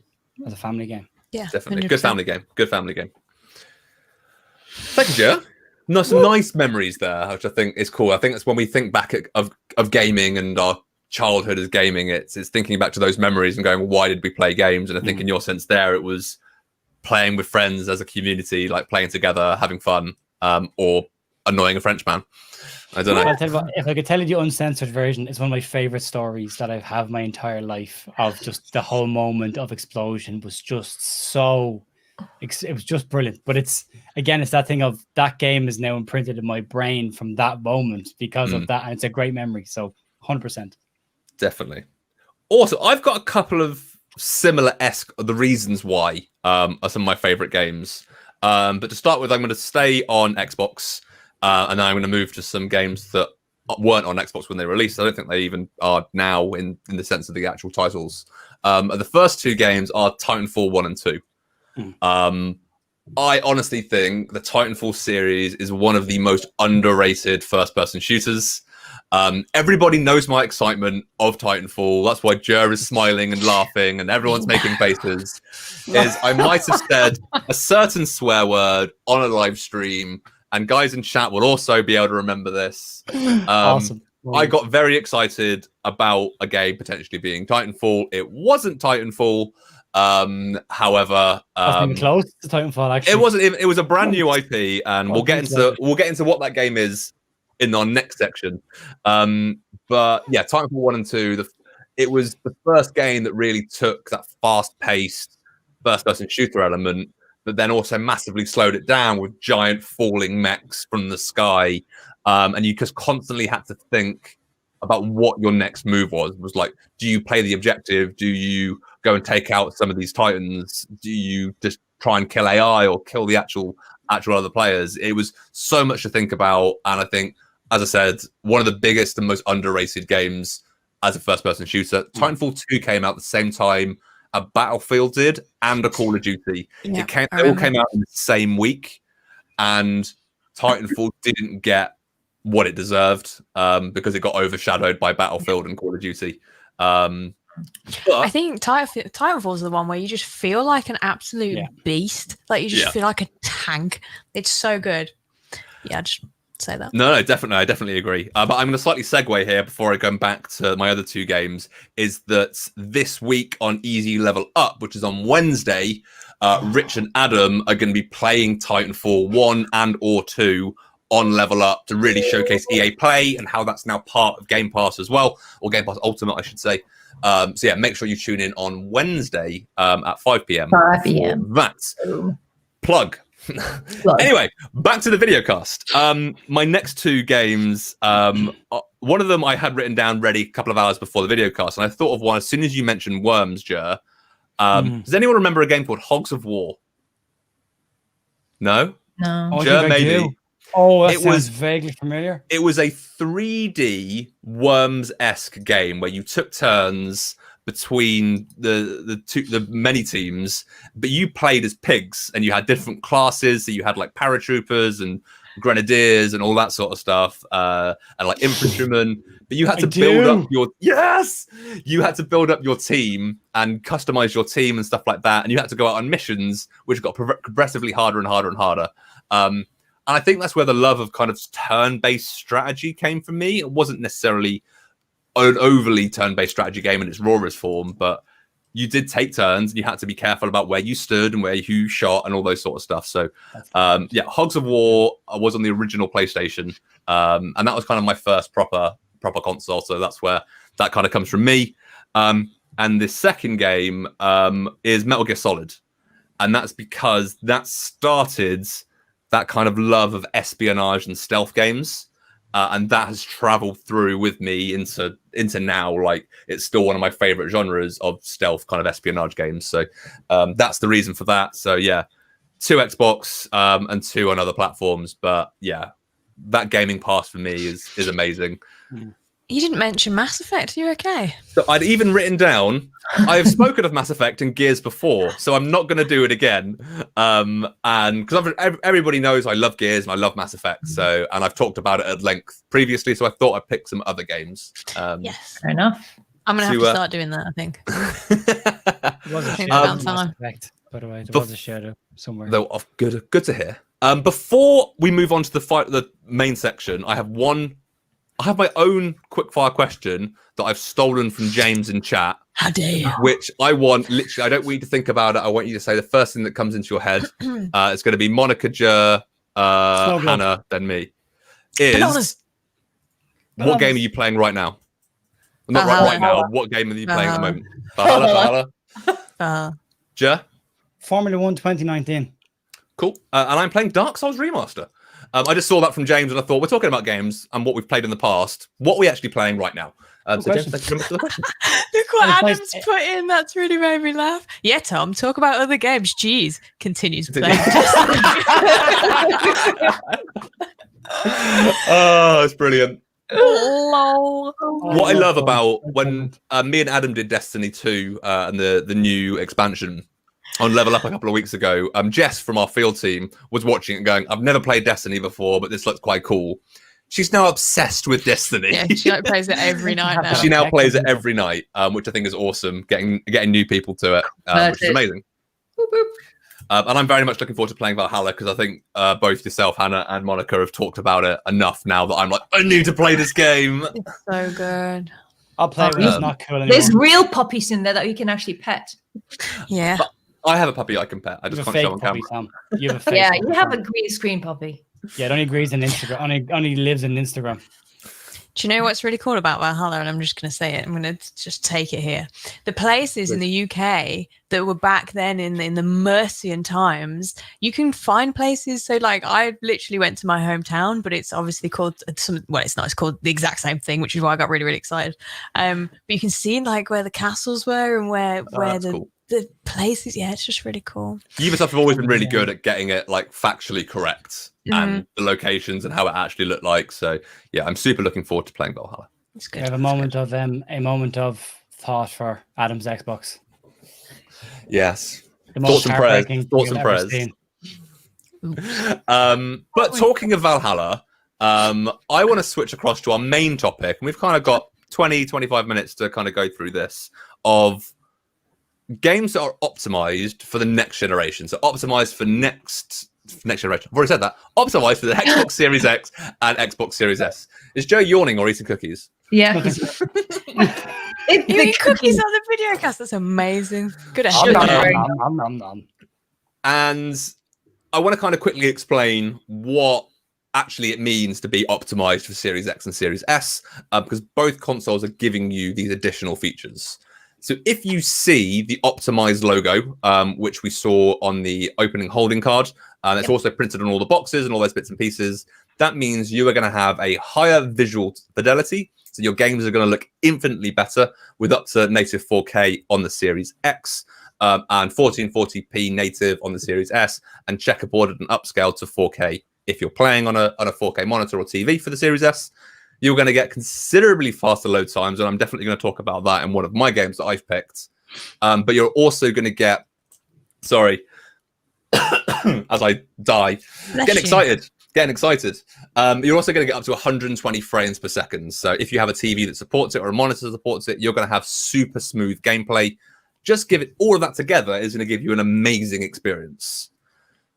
as a family game. Yeah, Definitely. 100%. Good family game. Good family game. Thank you, Ger. No, some nice memories there, which I think is cool. I think that's when we think back of gaming and our childhood as gaming, it's thinking back to those memories and going, well, why did we play games? And I think in your sense there, it was playing with friends as a community, like playing together, having fun, or annoying a Frenchman. I don't know. I'll tell you what, if I could tell you the uncensored version, it's one of my favorite stories that I've had my entire life of just the whole moment of explosion was just so, it was just brilliant. But it's that thing of that game is now imprinted in my brain from that moment because of that. And it's a great memory. So 100%. Definitely. Also, I've got a couple of similar-esque the reasons why are some of my favorite games. But to start with, I'm going to stay on Xbox, and then I'm going to move to some games that weren't on Xbox when they released. I don't think they even are now in the sense of the actual titles. The first 2 games are Titanfall 1 and 2. I honestly think the Titanfall series is one of the most underrated first-person shooters. Everybody knows my excitement of Titanfall. That's why Ger is smiling and laughing and everyone's making faces. Is I might have said a certain swear word on a live stream, and guys in chat will also be able to remember this. Awesome. I got very excited about a game potentially being Titanfall. It wasn't Titanfall. Wasn't However, even close to Titanfall, actually. it wasn't even, it was a brand new IP, and we'll get into what that game is in our next section. But yeah, Titanfall 1 and 2, it was the first game that really took that fast-paced first-person shooter element, but then also massively slowed it down with giant falling mechs from the sky. And you just constantly had to think about what your next move was like, do you play the objective? Do you go and take out some of these Titans? Do you just try and kill AI or kill the actual other players? It was so much to think about. And I think, as I said, one of the biggest and most underrated games as a first-person shooter. Titanfall 2 came out the same time a Battlefield did and a Call of Duty. Yeah, They all came out in the same week, and Titanfall didn't get what it deserved because it got overshadowed by Battlefield and Call of Duty. I think Titanfall is the one where you just feel like an absolute beast. Like you just feel like a tank. It's so good. Yeah, just say that. No, definitely. I definitely agree. But I'm going to slightly segue here before I go back to my other 2 games, is that this week on Easy Level Up, which is on Wednesday, Rich and Adam are going to be playing Titanfall 1 and or 2 on Level Up to really showcase EA Play and how that's now part of Game Pass as well, or Game Pass Ultimate, I should say. So yeah, make sure you tune in on Wednesday at 5 p.m. 5 p.m. That's plug. Anyway, back to the Videocast. My next 2 games, one of them I had written down ready a couple of hours before the Videocast, and I thought of one as soon as you mentioned Worms, Ger. Does anyone remember a game called Hogs of War? No? No. Oh, I Ger, think I maybe. do. Oh, that It sounds was- vaguely familiar. It was a 3D Worms-esque game where you took turns between the many teams, but you played as pigs and you had different classes. So you had like paratroopers and grenadiers and all that sort of stuff, and like infantrymen. But you had to build up you had to build up your team and customize your team and stuff like that. And you had to go out on missions, which got progressively harder and harder and harder. And I think that's where the love of kind of turn-based strategy came from me. It wasn't necessarily an overly turn-based strategy game in its rawest form, but you did take turns and you had to be careful about where you stood and where you shot and all those sort of stuff. So Hogs of War was on the original PlayStation, and that was kind of my first proper console. So that's where that kind of comes from me. And the second game is Metal Gear Solid, and that's because that started that kind of love of espionage and stealth games. And that has traveled through with me into now. Like, it's still one of my favorite genres of stealth kind of espionage games. So that's the reason for that. So yeah, 2 Xbox and 2 on other platforms. But yeah, that gaming past for me is amazing. You didn't mention Mass Effect. Are you okay? So I'd even written down, I have spoken of Mass Effect and Gears before, so I'm not going to do it again. And because everybody knows I love Gears and I love Mass Effect, and I've talked about it at length previously, so I thought I'd pick some other games. Yes. Fair enough. I'm going to have to start doing that, I think. It was a think shadow. about time. By the way, there was a shadow somewhere. Though, good to hear. Before we move on to the main section, I have my own quickfire question that I've stolen from James in chat. How dare you? Which I want, literally, I don't want you to think about it. I want you to say the first thing that comes into your head. It's going to be Monika, Ger, Hannah, then me. What game are you playing right now? Not right now. What game are you playing at the moment? Valhalla. Ger? Formula 1 2019. Cool. And I'm playing Dark Souls Remaster. I just saw that from James and I thought, we're talking about games and what we've played in the past. What are we actually playing right now? So James, thank you very much for the question. Look what Adam's put in. That's really made me laugh. Yeah, Tom, talk about other games. Jeez. Continues playing. Oh, it's brilliant. Lol. What I love about when me and Adam did Destiny 2 and the new expansion on Level Up a couple of weeks ago, Jess from our field team was watching it and going, I've never played Destiny before, but this looks quite cool. She's now obsessed with Destiny. Yeah, she plays it every night now. She now plays it every night, which I think is awesome, getting new people to it, which is amazing. Boop, boop. And I'm very much looking forward to playing Valhalla because I think both yourself, Hannah, and Monika have talked about it enough now that I'm like, I need to play this game. It's so good. I'll play it when it's not cool anymore. There's real puppies in there that you can actually pet. Yeah. But I have a puppy I can pet. I just can't show on camera. Tom. You have a fake Yeah, puppy, you have a Tom. green screen puppy. Yeah, it only agrees on Instagram. Only lives in Instagram. Do you know what's really cool about Valhalla? And I'm just going to say it. I'm going to just take it here. The places in the UK that were back then in the Mercian times, you can find places. So, like, I literally went to my hometown, but it's obviously called it's not. It's called the exact same thing, which is why I got really, really excited. But you can see like where the castles were and where the places. Yeah, it's just really cool. Ubisoft have always been really good at getting it like factually correct and the locations and how it actually looked like. So yeah, I'm super looking forward to playing Valhalla. It's We good. have a moment of thought for Adam's Xbox. Yes. The Thoughts and prayers. heartbreaking Thoughts thing and I've ever prayers. seen. But talking of Valhalla, I want to switch across to our main topic, and we've kind of got 20-25 minutes to kind of go through this of games that are optimized for the next generation. So optimized for next generation. I've already said that. Optimized for the Xbox Series X and Xbox Series S. Is Joe yawning or eating cookies? Yeah. You eat cookies on the videocast. That's amazing. Good at Sugar. And I want to kind of quickly explain what actually it means to be optimized for Series X and Series S, because both consoles are giving you these additional features. So if you see the optimized logo, which we saw on the opening holding card, it's also printed on all the boxes and all those bits and pieces, that means you are going to have a higher visual fidelity. So your games are going to look infinitely better with up to native 4K on the Series X. and 1440p native on the Series S, and checkerboarded and upscaled to 4K. If you're playing on a 4K monitor or TV for the Series S, you're going to get considerably faster load times, and I'm definitely going to talk about that in one of my games that I've picked. But you're also going to get, sorry, as I die, getting excited. You're also going to get up to 120 frames per second. So if you have a TV that supports it or a monitor that supports it, you're going to have super smooth gameplay. Just give it all of that together is going to give you an amazing experience.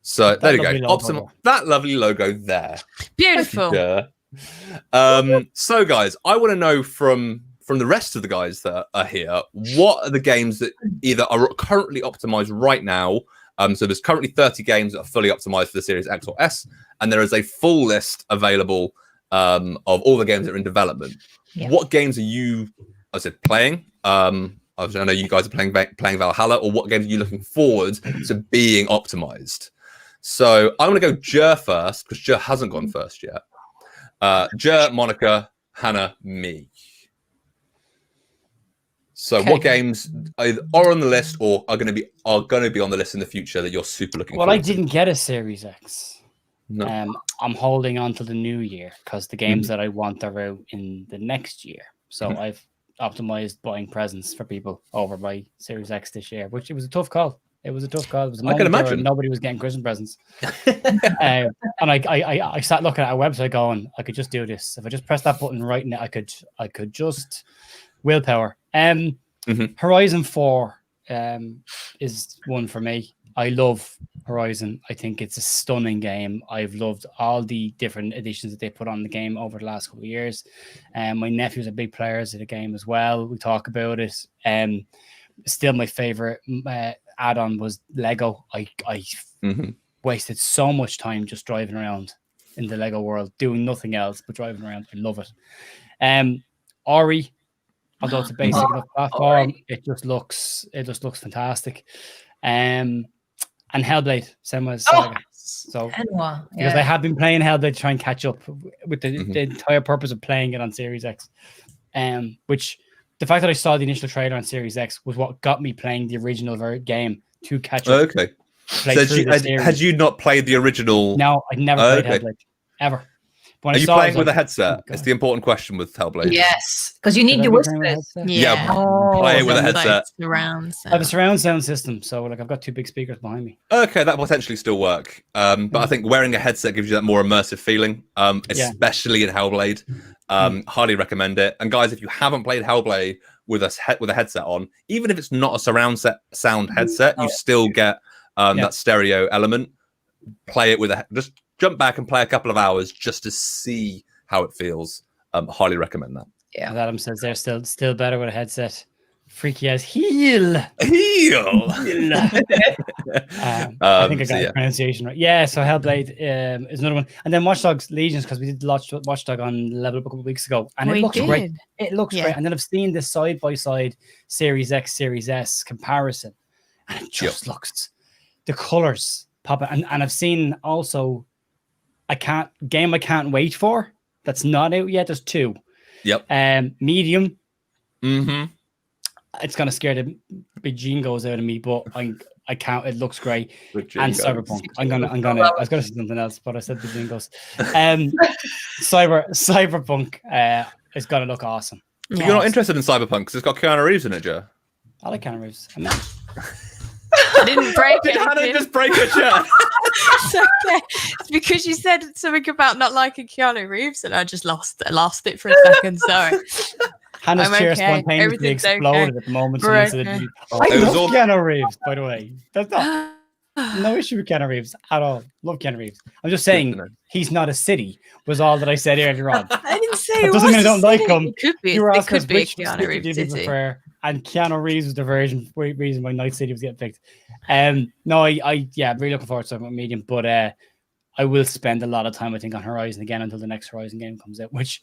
So there you go. That lovely logo there. Beautiful. So guys, I want to know from the rest of the guys that are here, what are the games that either are currently optimized right now? So there's currently 30 games that are fully optimized for the Series X or S, and there is a full list available of all the games that are in development. Yeah. What games are you, playing? I know you guys are playing Valhalla, or what games are you looking forward to being optimized? So I'm going to go Ger first, because Ger hasn't gone first yet. Ger, Monika, Hannah, me. So what games are on the list or are going to be on the list in the future that you're super looking forward to? Well, I didn't get a Series X. No. I'm holding on to the new year because the games that I want are out in the next year. So I've optimized buying presents for people over my Series X this year, which it was a tough call. It was a moment I can imagine nobody was getting Christmas presents. And I sat looking at a website going, I could just do this. If I just press that button right now, I could just willpower. Horizon 4 is one for me. I love Horizon. I think it's a stunning game. I've loved all the different editions that they put on the game over the last couple of years. My nephew's a big player of the game as well. We talk about it. Still my favorite add-on was Lego. I wasted so much time just driving around in the Lego world, doing nothing else but driving around. I love it. Ori, although it's a basic enough platform, it just looks fantastic. And Hellblade, same as Saga. So because I have been playing Hellblade to try and catch up with the entire purpose of playing it on Series X. Which the fact that I saw the initial trailer on Series X was what got me playing the original game to catch up. Okay. So had you not played the original? No, I'd never played Hellblade ever. Are you playing with a headset? It's the important question with Hellblade. Yes, because you need the whispers. Yeah, play it with a headset. I have a surround sound system, so I've got two big speakers behind me. Okay, that potentially still work. But I think wearing a headset gives you that more immersive feeling, especially in Hellblade. Highly recommend it. And guys, if you haven't played Hellblade with a headset on, even if it's not a surround sound headset, you still get that stereo element. Play it with just jump back and play a couple of hours just to see how it feels. Highly recommend that. Yeah, as Adam says, they're still better with a headset. Freaky as heel. I think I got the pronunciation right. Yeah, so Hellblade is another one, and then Watchdogs Legion, because we did Watchdog on Level Up a couple of weeks ago, and it looks great. It looks great, and then I've seen this side by side Series X, Series S comparison, and it just looks, the colors pop out, and I've seen also I can't wait for that's not out yet. There's two. Medium. It's gonna scare the bejingos out of me, but I can't. It looks great. And Cyberpunk. I was gonna say something else, but I said bejingos. Cyberpunk is gonna look awesome. So you're not interested in Cyberpunk because it's got Keanu Reeves in it, Joe? I like Keanu Reeves. I didn't break it. Did Hannah just break her shirt? It's okay. It's because you said something about not liking Keanu Reeves, and I just lost it for a second. Sorry. Hannah's chair spontaneously exploded at the moment. I love Keanu Reeves, by the way. That's not no issue with Keanu Reeves at all. Love Keanu Reeves. I'm just saying he's not a city. Was all that I said earlier on. I didn't say it doesn't mean I don't like him. It could be. You were it asking could be Keanu Reeves city. And Keanu Reeves was the reason why Night City was getting picked. No, I really looking forward to Medium, but I will spend a lot of time, I think, on Horizon again until the next Horizon game comes out, which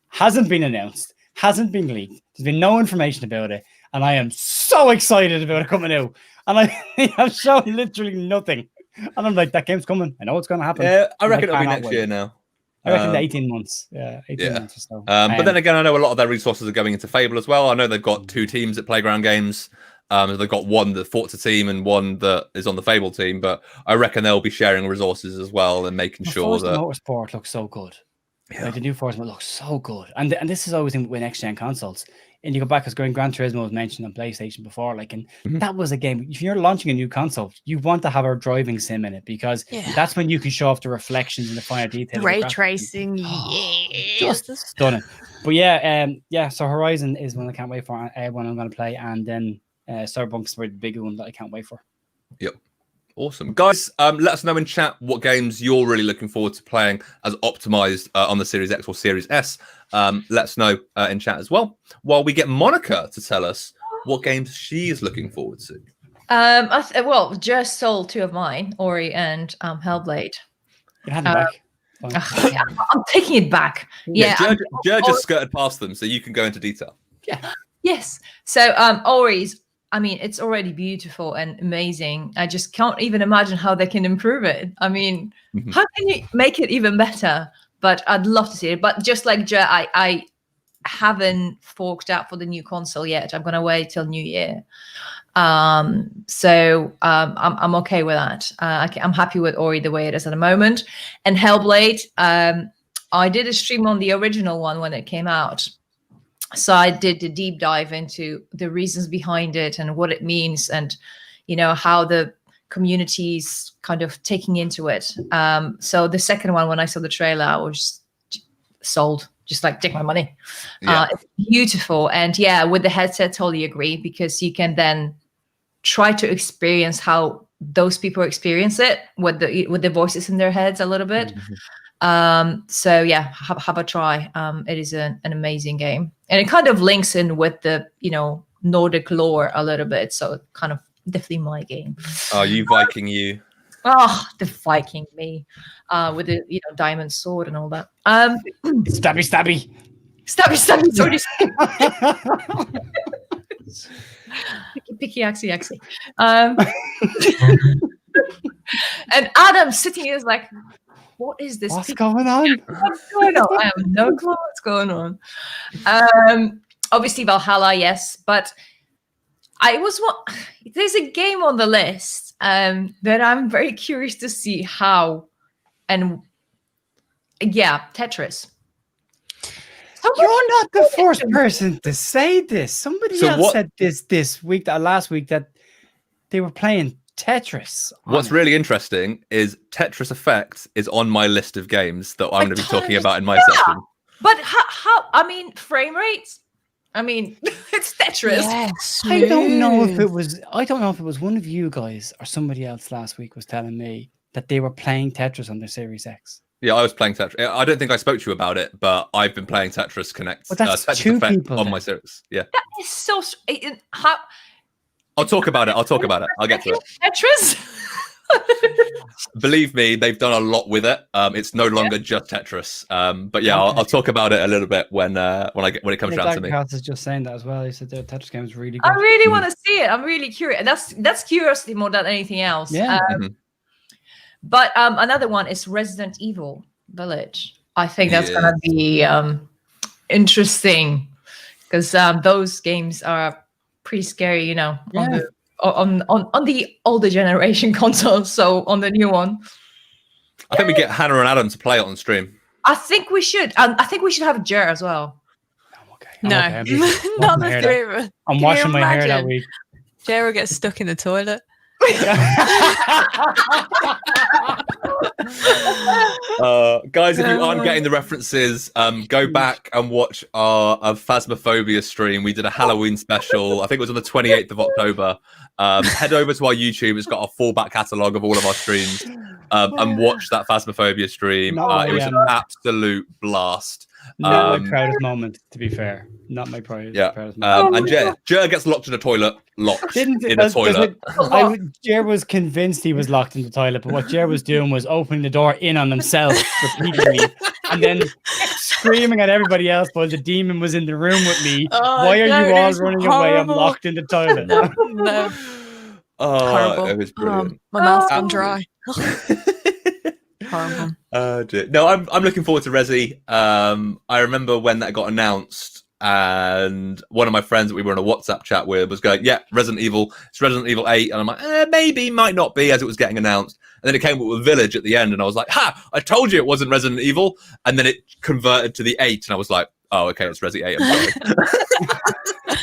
hasn't been announced, hasn't been leaked. There's been no information about it, and I am so excited about it coming out. And I have shown literally nothing. And I'm like, that game's coming. I know it's going to happen. Yeah, I reckon it'll be next year now. I reckon 18 months. Yeah, 18 months or so. But then again, I know a lot of their resources are going into Fable as well. I know they've got two teams at Playground Games They've got one the Forza team and one that is on the Fable team, but I reckon they'll be sharing resources as well and making sure Forza that Motorsport looks so good. Yeah. Like the new Forza looks so good, and this is always with next gen consoles. And you go back, because Gran Turismo was mentioned on PlayStation before, like, and that was a game. If you're launching a new console, you want to have a driving sim in it, because that's when you can show off the reflections and the finer detail. Ray tracing, just stunning. But yeah. So Horizon is one I can't wait for. One I'm going to play, and then Cyberpunk's the big one that I can't wait for. Yep. Awesome. Guys, let us know in chat what games you're really looking forward to playing as Optimised on the Series X or Series S. Let us know in chat as well, while we get Monika to tell us what games she is looking forward to. Well, just sold 2 of mine, Ori and Hellblade. You had them back. I'm taking it back. Ger just skirted past them, so you can go into detail. Yeah. Yes. So Ori's, I mean, it's already beautiful and amazing. I just can't even imagine how they can improve it. I mean, how can you make it even better? But I'd love to see it. But just like Ger, I haven't forked out for the new console yet. I'm gonna wait till New Year. So I'm okay with that. I'm happy with Ori the way it is at the moment. And Hellblade, I did a stream on the original one when it came out. So I did a deep dive into the reasons behind it and what it means, and how the community's kind of taking into it. So the second one, when I saw the trailer, I was sold. Just like, take my money. It's beautiful, and with the headset, totally agree, because you can then try to experience how those people experience it with the voices in their heads a little bit. So have a try. It is an amazing game, and it kind of links in with the Nordic lore a little bit, so it kind of definitely my game. Are you Viking you? Oh, the Viking me, with the diamond sword and all that. Stabby. Sorry. Picky axie. And Adam sitting here is like, what is this? What's going on? I have no clue what's going on. Obviously Valhalla, yes, but there's a game on the list that I'm very curious to see how, and Tetris. You're not the first person to say this. Somebody else said this week, last week, that they were playing Tetris. What's really interesting is Tetris Effect is on my list of games that I'm going to be talking about in my section. But how? I mean, frame rates. I mean, it's Tetris. Yes, I don't know if it was one of you guys or somebody else last week was telling me that they were playing Tetris on their Series X. Yeah, I was playing Tetris. I don't think I spoke to you about it, but I've been playing Tetris Connect. But that's Tetris 2 Effect people on my Series. Yeah. That is so. How? I'll talk about it. I'll get to it. Tetris. Believe me, they've done a lot with it. It's no longer just Tetris. But yeah, I'll talk about it a little bit when it comes around to me. Is just saying that as well. He said the Tetris game is really good. I really want to see it. I'm really curious. That's curiosity more than anything else. Yeah. But another one is Resident Evil Village. I think that's gonna be interesting, because those games are pretty scary, on the older generation consoles. So on the new one, I think we get Hannah and Adam to play it on stream. I think we should. I think we should have Ger as well. I'm okay. Not the 3 of us. I'm washing my hair that week. Ger will get stuck in the toilet. Guys, if you aren't getting the references, go back and watch our Phasmophobia stream. We did a Halloween special. I think it was on the 28th of October. Head over to our YouTube. It's got a full back catalogue of all of our streams, and watch that Phasmophobia stream. It was an absolute blast. Not my proudest moment, to be fair. Not my proudest moment. And Ger gets locked in a toilet. In a toilet. Ger was convinced he was locked in the toilet, but what Ger was doing was opening the door in on himself repeatedly, and then screaming at everybody else while the demon was in the room with me. Why are you all running away? I'm locked in the toilet. No. Oh, it was brilliant. My mouth's gone dry. Horrible. No, I'm looking forward to Resi. I remember when that got announced, and one of my friends that we were in a WhatsApp chat with was going, yeah, Resident Evil, it's Resident Evil 8. And I'm like, maybe, might not be, as it was getting announced. And then it came up with Village at the end, and I was like, ha, I told you it wasn't Resident Evil. And then it converted to the 8, and I was like, oh, okay, it's Resident 8. I'm sorry.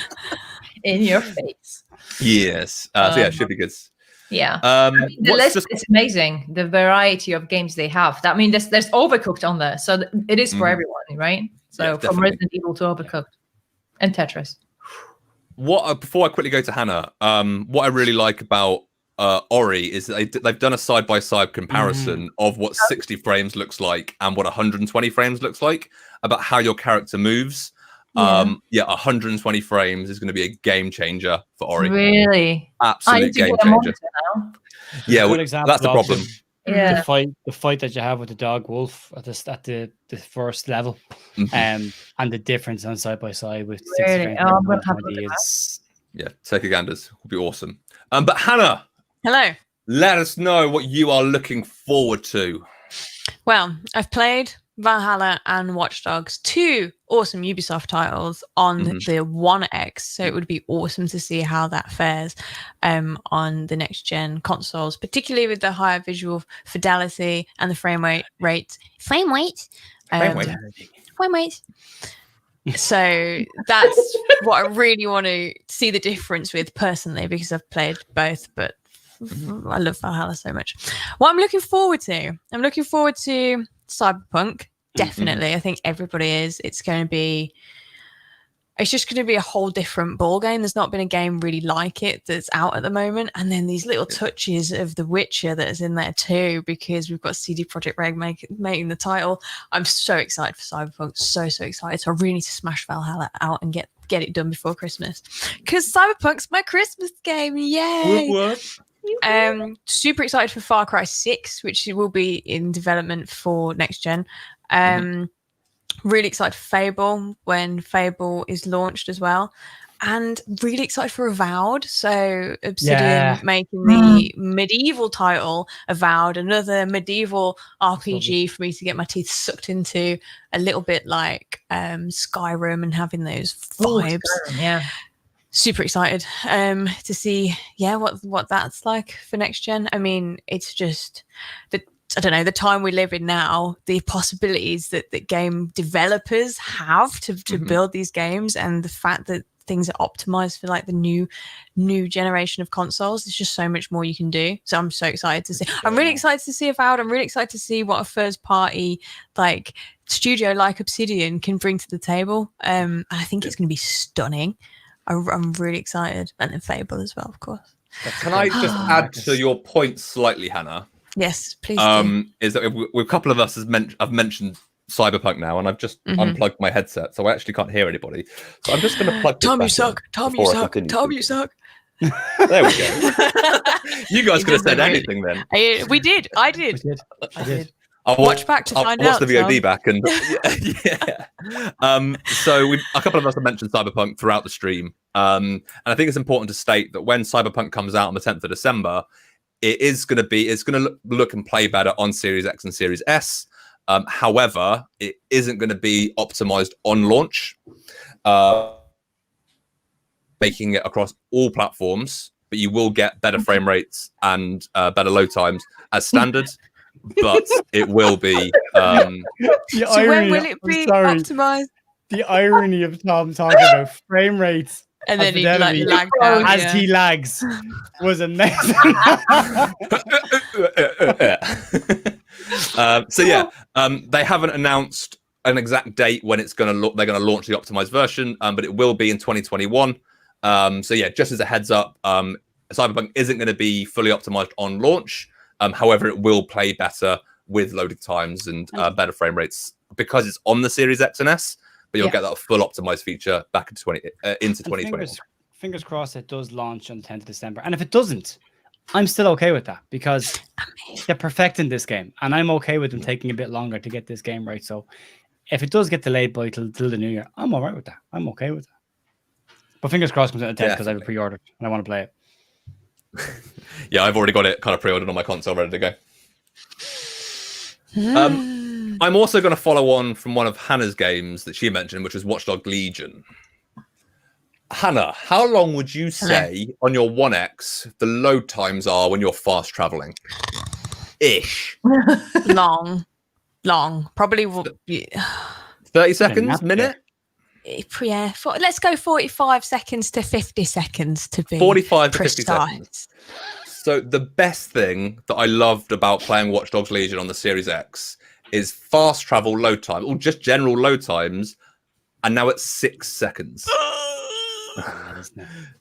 In your face. Yes. So yeah, it should be good. Yeah. The list is amazing. The variety of games they have. I mean, there's Overcooked on there, so it is for everyone, right? So Yeah, from Resident Evil to Overcooked and Tetris. Before I quickly go to Hannah, what I really like about Ori is that they've done a side-by-side comparison of what 60 frames looks like and what 120 frames looks like, about how your character moves. 120 frames is going to be a game changer for Ori. Really? Absolute game changer. Yeah, that's the problem. Yeah. The fight that you have with the dog wolf at the first level, and the difference on side by side with 60 frames. I'm gonna have a look at is, yeah, take a ganders will be awesome. But Hannah, hello. Let us know what you are looking forward to. Well, I've played Valhalla and Watchdogs, 2 awesome Ubisoft titles on the One X, so it would be awesome to see how that fares on the next gen consoles, particularly with the higher visual fidelity and the frame rate. So that's what I really want to see the difference with personally, because I've played both, but I love Valhalla so much. What I'm looking forward to Cyberpunk, definitely. I think everybody is. It's just going to be a whole different ball game. There's not been a game really like it that's out at the moment. And then these little touches of The Witcher that is in there too, because we've got CD Projekt Red making the title. I'm so excited for Cyberpunk. So excited. So I really need to smash Valhalla out and get it done before Christmas, because Cyberpunk's my Christmas game. Yay! What? Super excited for Far Cry 6, which will be in development for next gen. Really excited for Fable when Fable is launched as well, and really excited for Avowed. So Obsidian making the medieval title Avowed, another medieval RPG for me to get my teeth sucked into, a little bit like Skyrim, and having those vibes. Yeah. Super excited to see what that's like for next gen. I mean, it's just I don't know, the time we live in now, the possibilities that game developers have to build these games, and the fact that things are optimized for like the new generation of consoles. There's just so much more you can do. So I'm so excited to see. I'm really excited to see Avowed. I'm really excited to see what a first party like studio like Obsidian can bring to the table. I think it's going to be stunning. I'm really excited, and then Fable as well, of course. Can I just add to your point slightly, Hannah? Yes, please. Do. Is that a couple of us I've mentioned Cyberpunk now, and I've just unplugged my headset, so I actually can't hear anybody. So I'm just going to plug. Tom, you suck. Tom, you suck. Tom, you suck. There we go. You guys could have said anything then. We did. I did. I did. I'll watch back to find out. Watch the VOD back, and so a couple of us have mentioned Cyberpunk throughout the stream, and I think it's important to state that when Cyberpunk comes out on the 10th of December, it's going to look and play better on Series X and Series S. However, it isn't going to be optimized on launch, making it across all platforms, but you will get better frame rates and better load times as standard. But it will be. So when will it be optimized? The irony of Tom talking about frame rates and then he lagged out as he lags was amazing. They haven't announced an exact date when it's going to they're going to launch the optimized version, but it will be in 2021. Just as a heads up, Cyberpunk isn't going to be fully optimized on launch. However, it will play better with loading times and better frame rates because it's on the Series X and S, but you'll get that full optimized feature back into 2020. Fingers crossed it does launch on the 10th of December. And if it doesn't, I'm still okay with that because they're perfecting this game. And I'm okay with them taking a bit longer to get this game right. So if it does get delayed by till the new year, I'm all right with that. I'm okay with that. But fingers crossed comes out on the 10th because I have it pre-ordered and I want to play it. Yeah, I've already got it kind of pre-ordered on my console, ready to go. I'm also going to follow on from one of Hannah's games that she mentioned, which was Watchdog Legion. Hannah, how long would you say on your 1X the load times are when you're fast traveling? Ish. Long. Probably 30 seconds, minute? Yeah, let's go 45 seconds to 50 seconds to be 45 to precise. 50 seconds. So the best thing that I loved about playing Watchdogs Legion on the Series X is fast travel load time, or just general load times, and now it's 6 seconds. Wow.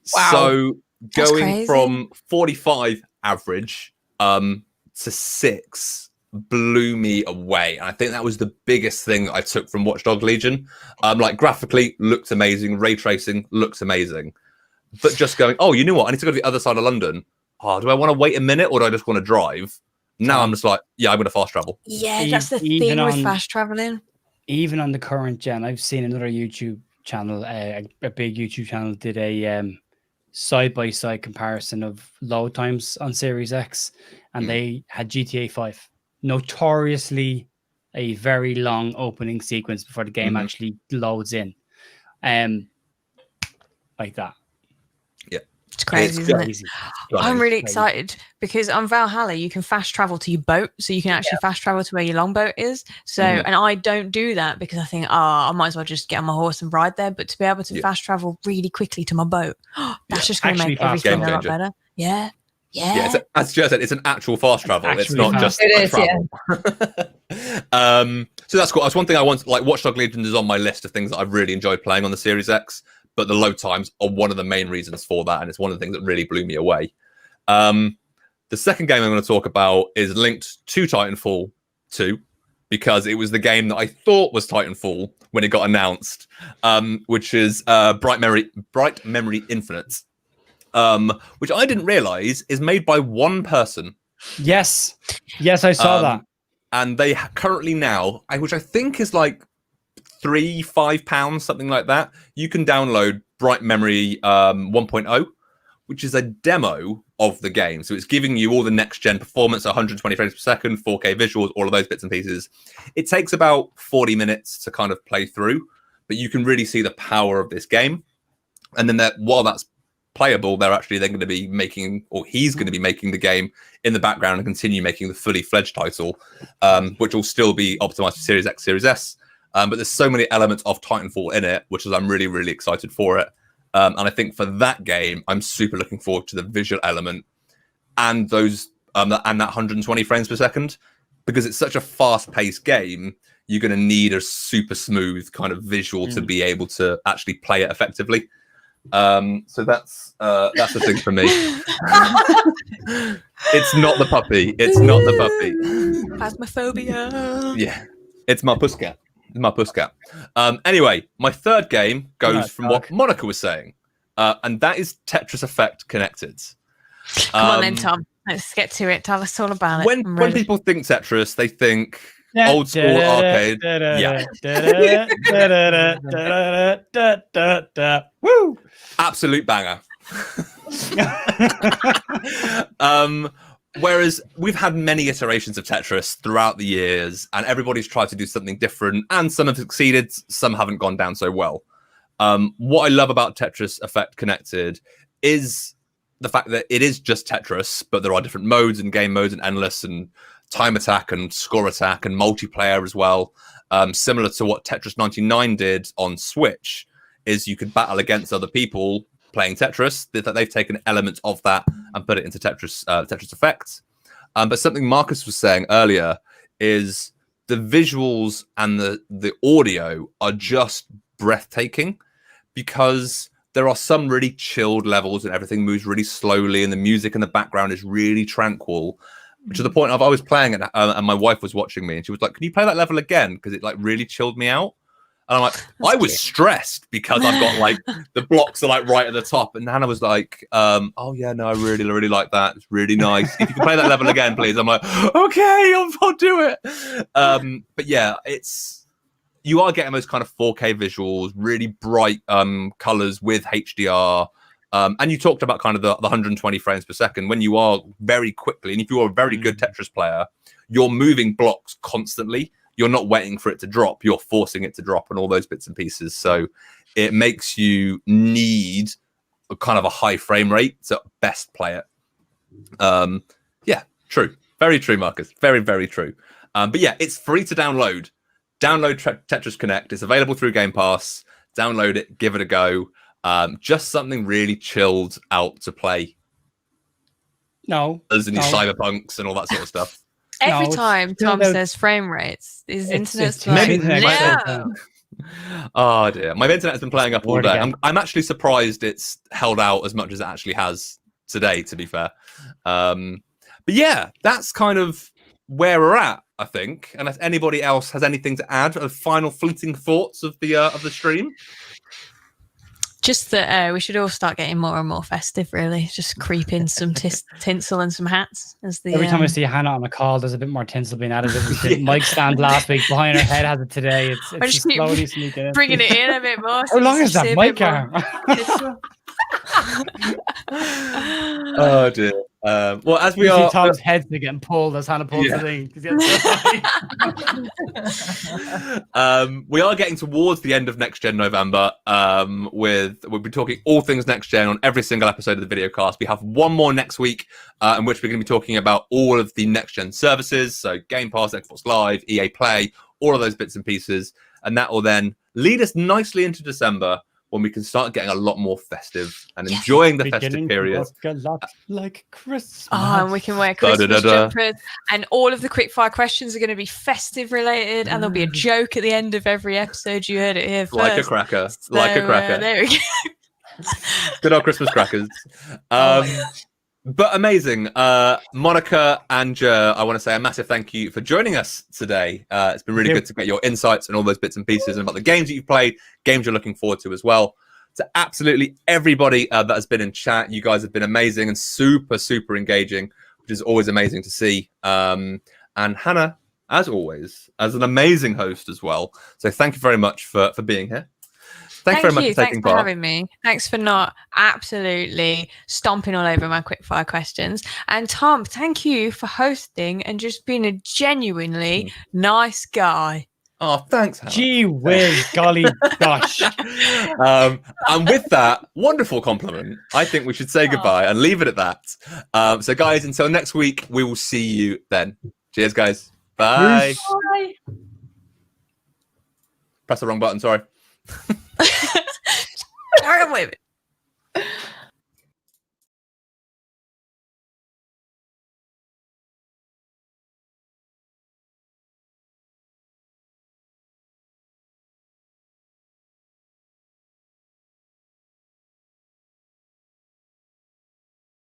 So That's going crazy. from 45 average to 6 blew me away. And I think that was the biggest thing that I took from Watchdog Legion. Like graphically looked amazing, ray tracing looks amazing, but just going, oh, you know what? I need to go to the other side of London. Oh, do I want to wait a minute or do I just want to drive? Now I'm just like, yeah, I'm going to fast travel. Yeah, that's the thing with fast traveling. Even on the current gen, I've seen another YouTube channel, a big YouTube channel, did a side-by-side comparison of load times on Series X, and they had GTA 5. Notoriously a very long opening sequence before the game actually loads in. Like that. Yeah. It's crazy, isn't it? I'm really Crazy. excited because on Valhalla you can fast travel to your boat, so you can actually fast travel to where your longboat is. So, and I don't do that because I think, I might as well just get on my horse and ride there. But to be able to fast travel really quickly to my boat, that's just going to make everything a lot better. Yeah. Yeah, as Ger said, it's an actual fast travel. It's not just It is, travel. So that's cool. That's one thing I want. Like Watchdog Legion is on my list of things that I've really enjoyed playing on the Series X. But the load times are one of the main reasons for that, and it's one of the things that really blew me away. The second game I'm going to talk about is linked to Titanfall 2, because it was the game that I thought was Titanfall when it got announced, which is Bright Memory Infinite, which I didn't realize is made by one person. Yes, I saw that. And they currently now, which I think is like £3-5, something like that, you can download Bright Memory 1.0, which is a demo of the game. So it's giving you all the next gen performance, 120 frames per second, 4K visuals, all of those bits and pieces. It takes about 40 minutes to kind of play through, but you can really see the power of this game. And then while that's playable, they're actually then going to be making, or he's going to be making the game in the background and continue making the fully fledged title, which will still be optimized for Series X, Series S. But there's so many elements of Titanfall in it, which is I'm really, really excited for it. And I think for that game, I'm super looking forward to the visual element and those and that 120 frames per second, because it's such a fast-paced game. You're going to need a super smooth kind of visual to be able to actually play it effectively. So that's the thing for me. It's not the puppy. It's not the puppy. Phasmophobia. Yeah, it's my pussycat. My pussycat. Anyway, my third game goes from what Monika was saying, and that is Tetris Effect Connected. Come on then, Tom. Let's get to it. Tell us all about it. When people think Tetris, they think old school arcade. Woo! Absolute banger. Whereas we've had many iterations of Tetris throughout the years, and everybody's tried to do something different, and some have succeeded, some haven't gone down so well. What I love about Tetris Effect Connected is the fact that it is just Tetris, but there are different modes and game modes and endless and time attack and score attack and multiplayer as well. Similar to what Tetris 99 did on Switch, is you could battle against other people playing Tetris. That they've taken elements of that and put it into Tetris Effect. But something Marcus was saying earlier is the visuals and the audio are just breathtaking, because there are some really chilled levels and everything moves really slowly and the music in the background is really tranquil, to the point of I was playing it and my wife was watching me and she was like, can you play that level again? Because it like really chilled me out. And I'm like, I was stressed because I've got like the blocks are like right at the top. And Hannah was like, oh yeah, no, I really, really like that. It's really nice. If you can play that level again, please. I'm like, okay, I'll do it. But yeah, you are getting those kind of 4K visuals, really bright colors with HDR. And you talked about kind of the 120 frames per second when you are very quickly, and if you are a very good Tetris player, you're moving blocks constantly. you're not waiting for it to drop, you're forcing it to drop and all those bits and pieces. So it makes you need a kind of a high frame rate to best play it. Yeah, true. Very true, Marcus. Very, very true. But yeah, it's free to download. Download Tetris Connect. It's available through Game Pass. Download it, give it a go. Just something really chilled out to play. As in your Cyberpunks and all that sort of stuff. Every time Tom says frame rates, his internet's like, no. Oh dear, my internet has been playing up all day. I'm actually surprised it's held out as much as it actually has today, to be fair. But yeah, that's kind of where we're at, I think. Unless anybody else has anything to add, final fleeting thoughts of the stream. Just that we should all start getting more and more festive, really. Just creep in some tinsel and some hats. Every time I see Hannah on a call, there's a bit more tinsel being added. Mic stand last week, behind her head has it today. It's just slowly sneaking in. Bringing it in a bit more. How long is that mic arm? Oh dear. Well, as we see Tom's head's getting pulled as Hannah pulls the thing. We are getting towards the end of Next Gen November. We'll be talking all things Next Gen on every single episode of the Videocast. We have one more next week, in which we're going to be talking about all of the Next Gen services, so Game Pass, Xbox Live, EA Play, all of those bits and pieces, and that will then lead us nicely into December, when we can start getting a lot more festive and enjoying the festive period. A lot like Christmas. Oh, and we can wear Christmas jumpers, and all of the quickfire questions are going to be festive related, and there'll be a joke at the end of every episode. You heard it here first. Like a cracker. So, like a cracker. There we go. Good old Christmas crackers. But amazing. Monika and Ger, I want to say a massive thank you for joining us today. It's been really good to get your insights and all those bits and pieces and about the games that you've played, games you're looking forward to as well. To absolutely everybody that has been in chat, you guys have been amazing and super, super engaging, which is always amazing to see. And Hannah, as always, as an amazing host as well. So thank you very much for being here. Thank you very much for taking part. Thanks for having me. Thanks for not absolutely stomping all over my quickfire questions. And Tom, thank you for hosting and just being a genuinely nice guy. Oh, thanks, Hannah. Gee whiz, golly gosh. And with that wonderful compliment, I think we should say goodbye and leave it at that. So, guys, until next week, we will see you then. Cheers, guys. Bye. Bye. Press the wrong button, sorry. Carry on with it.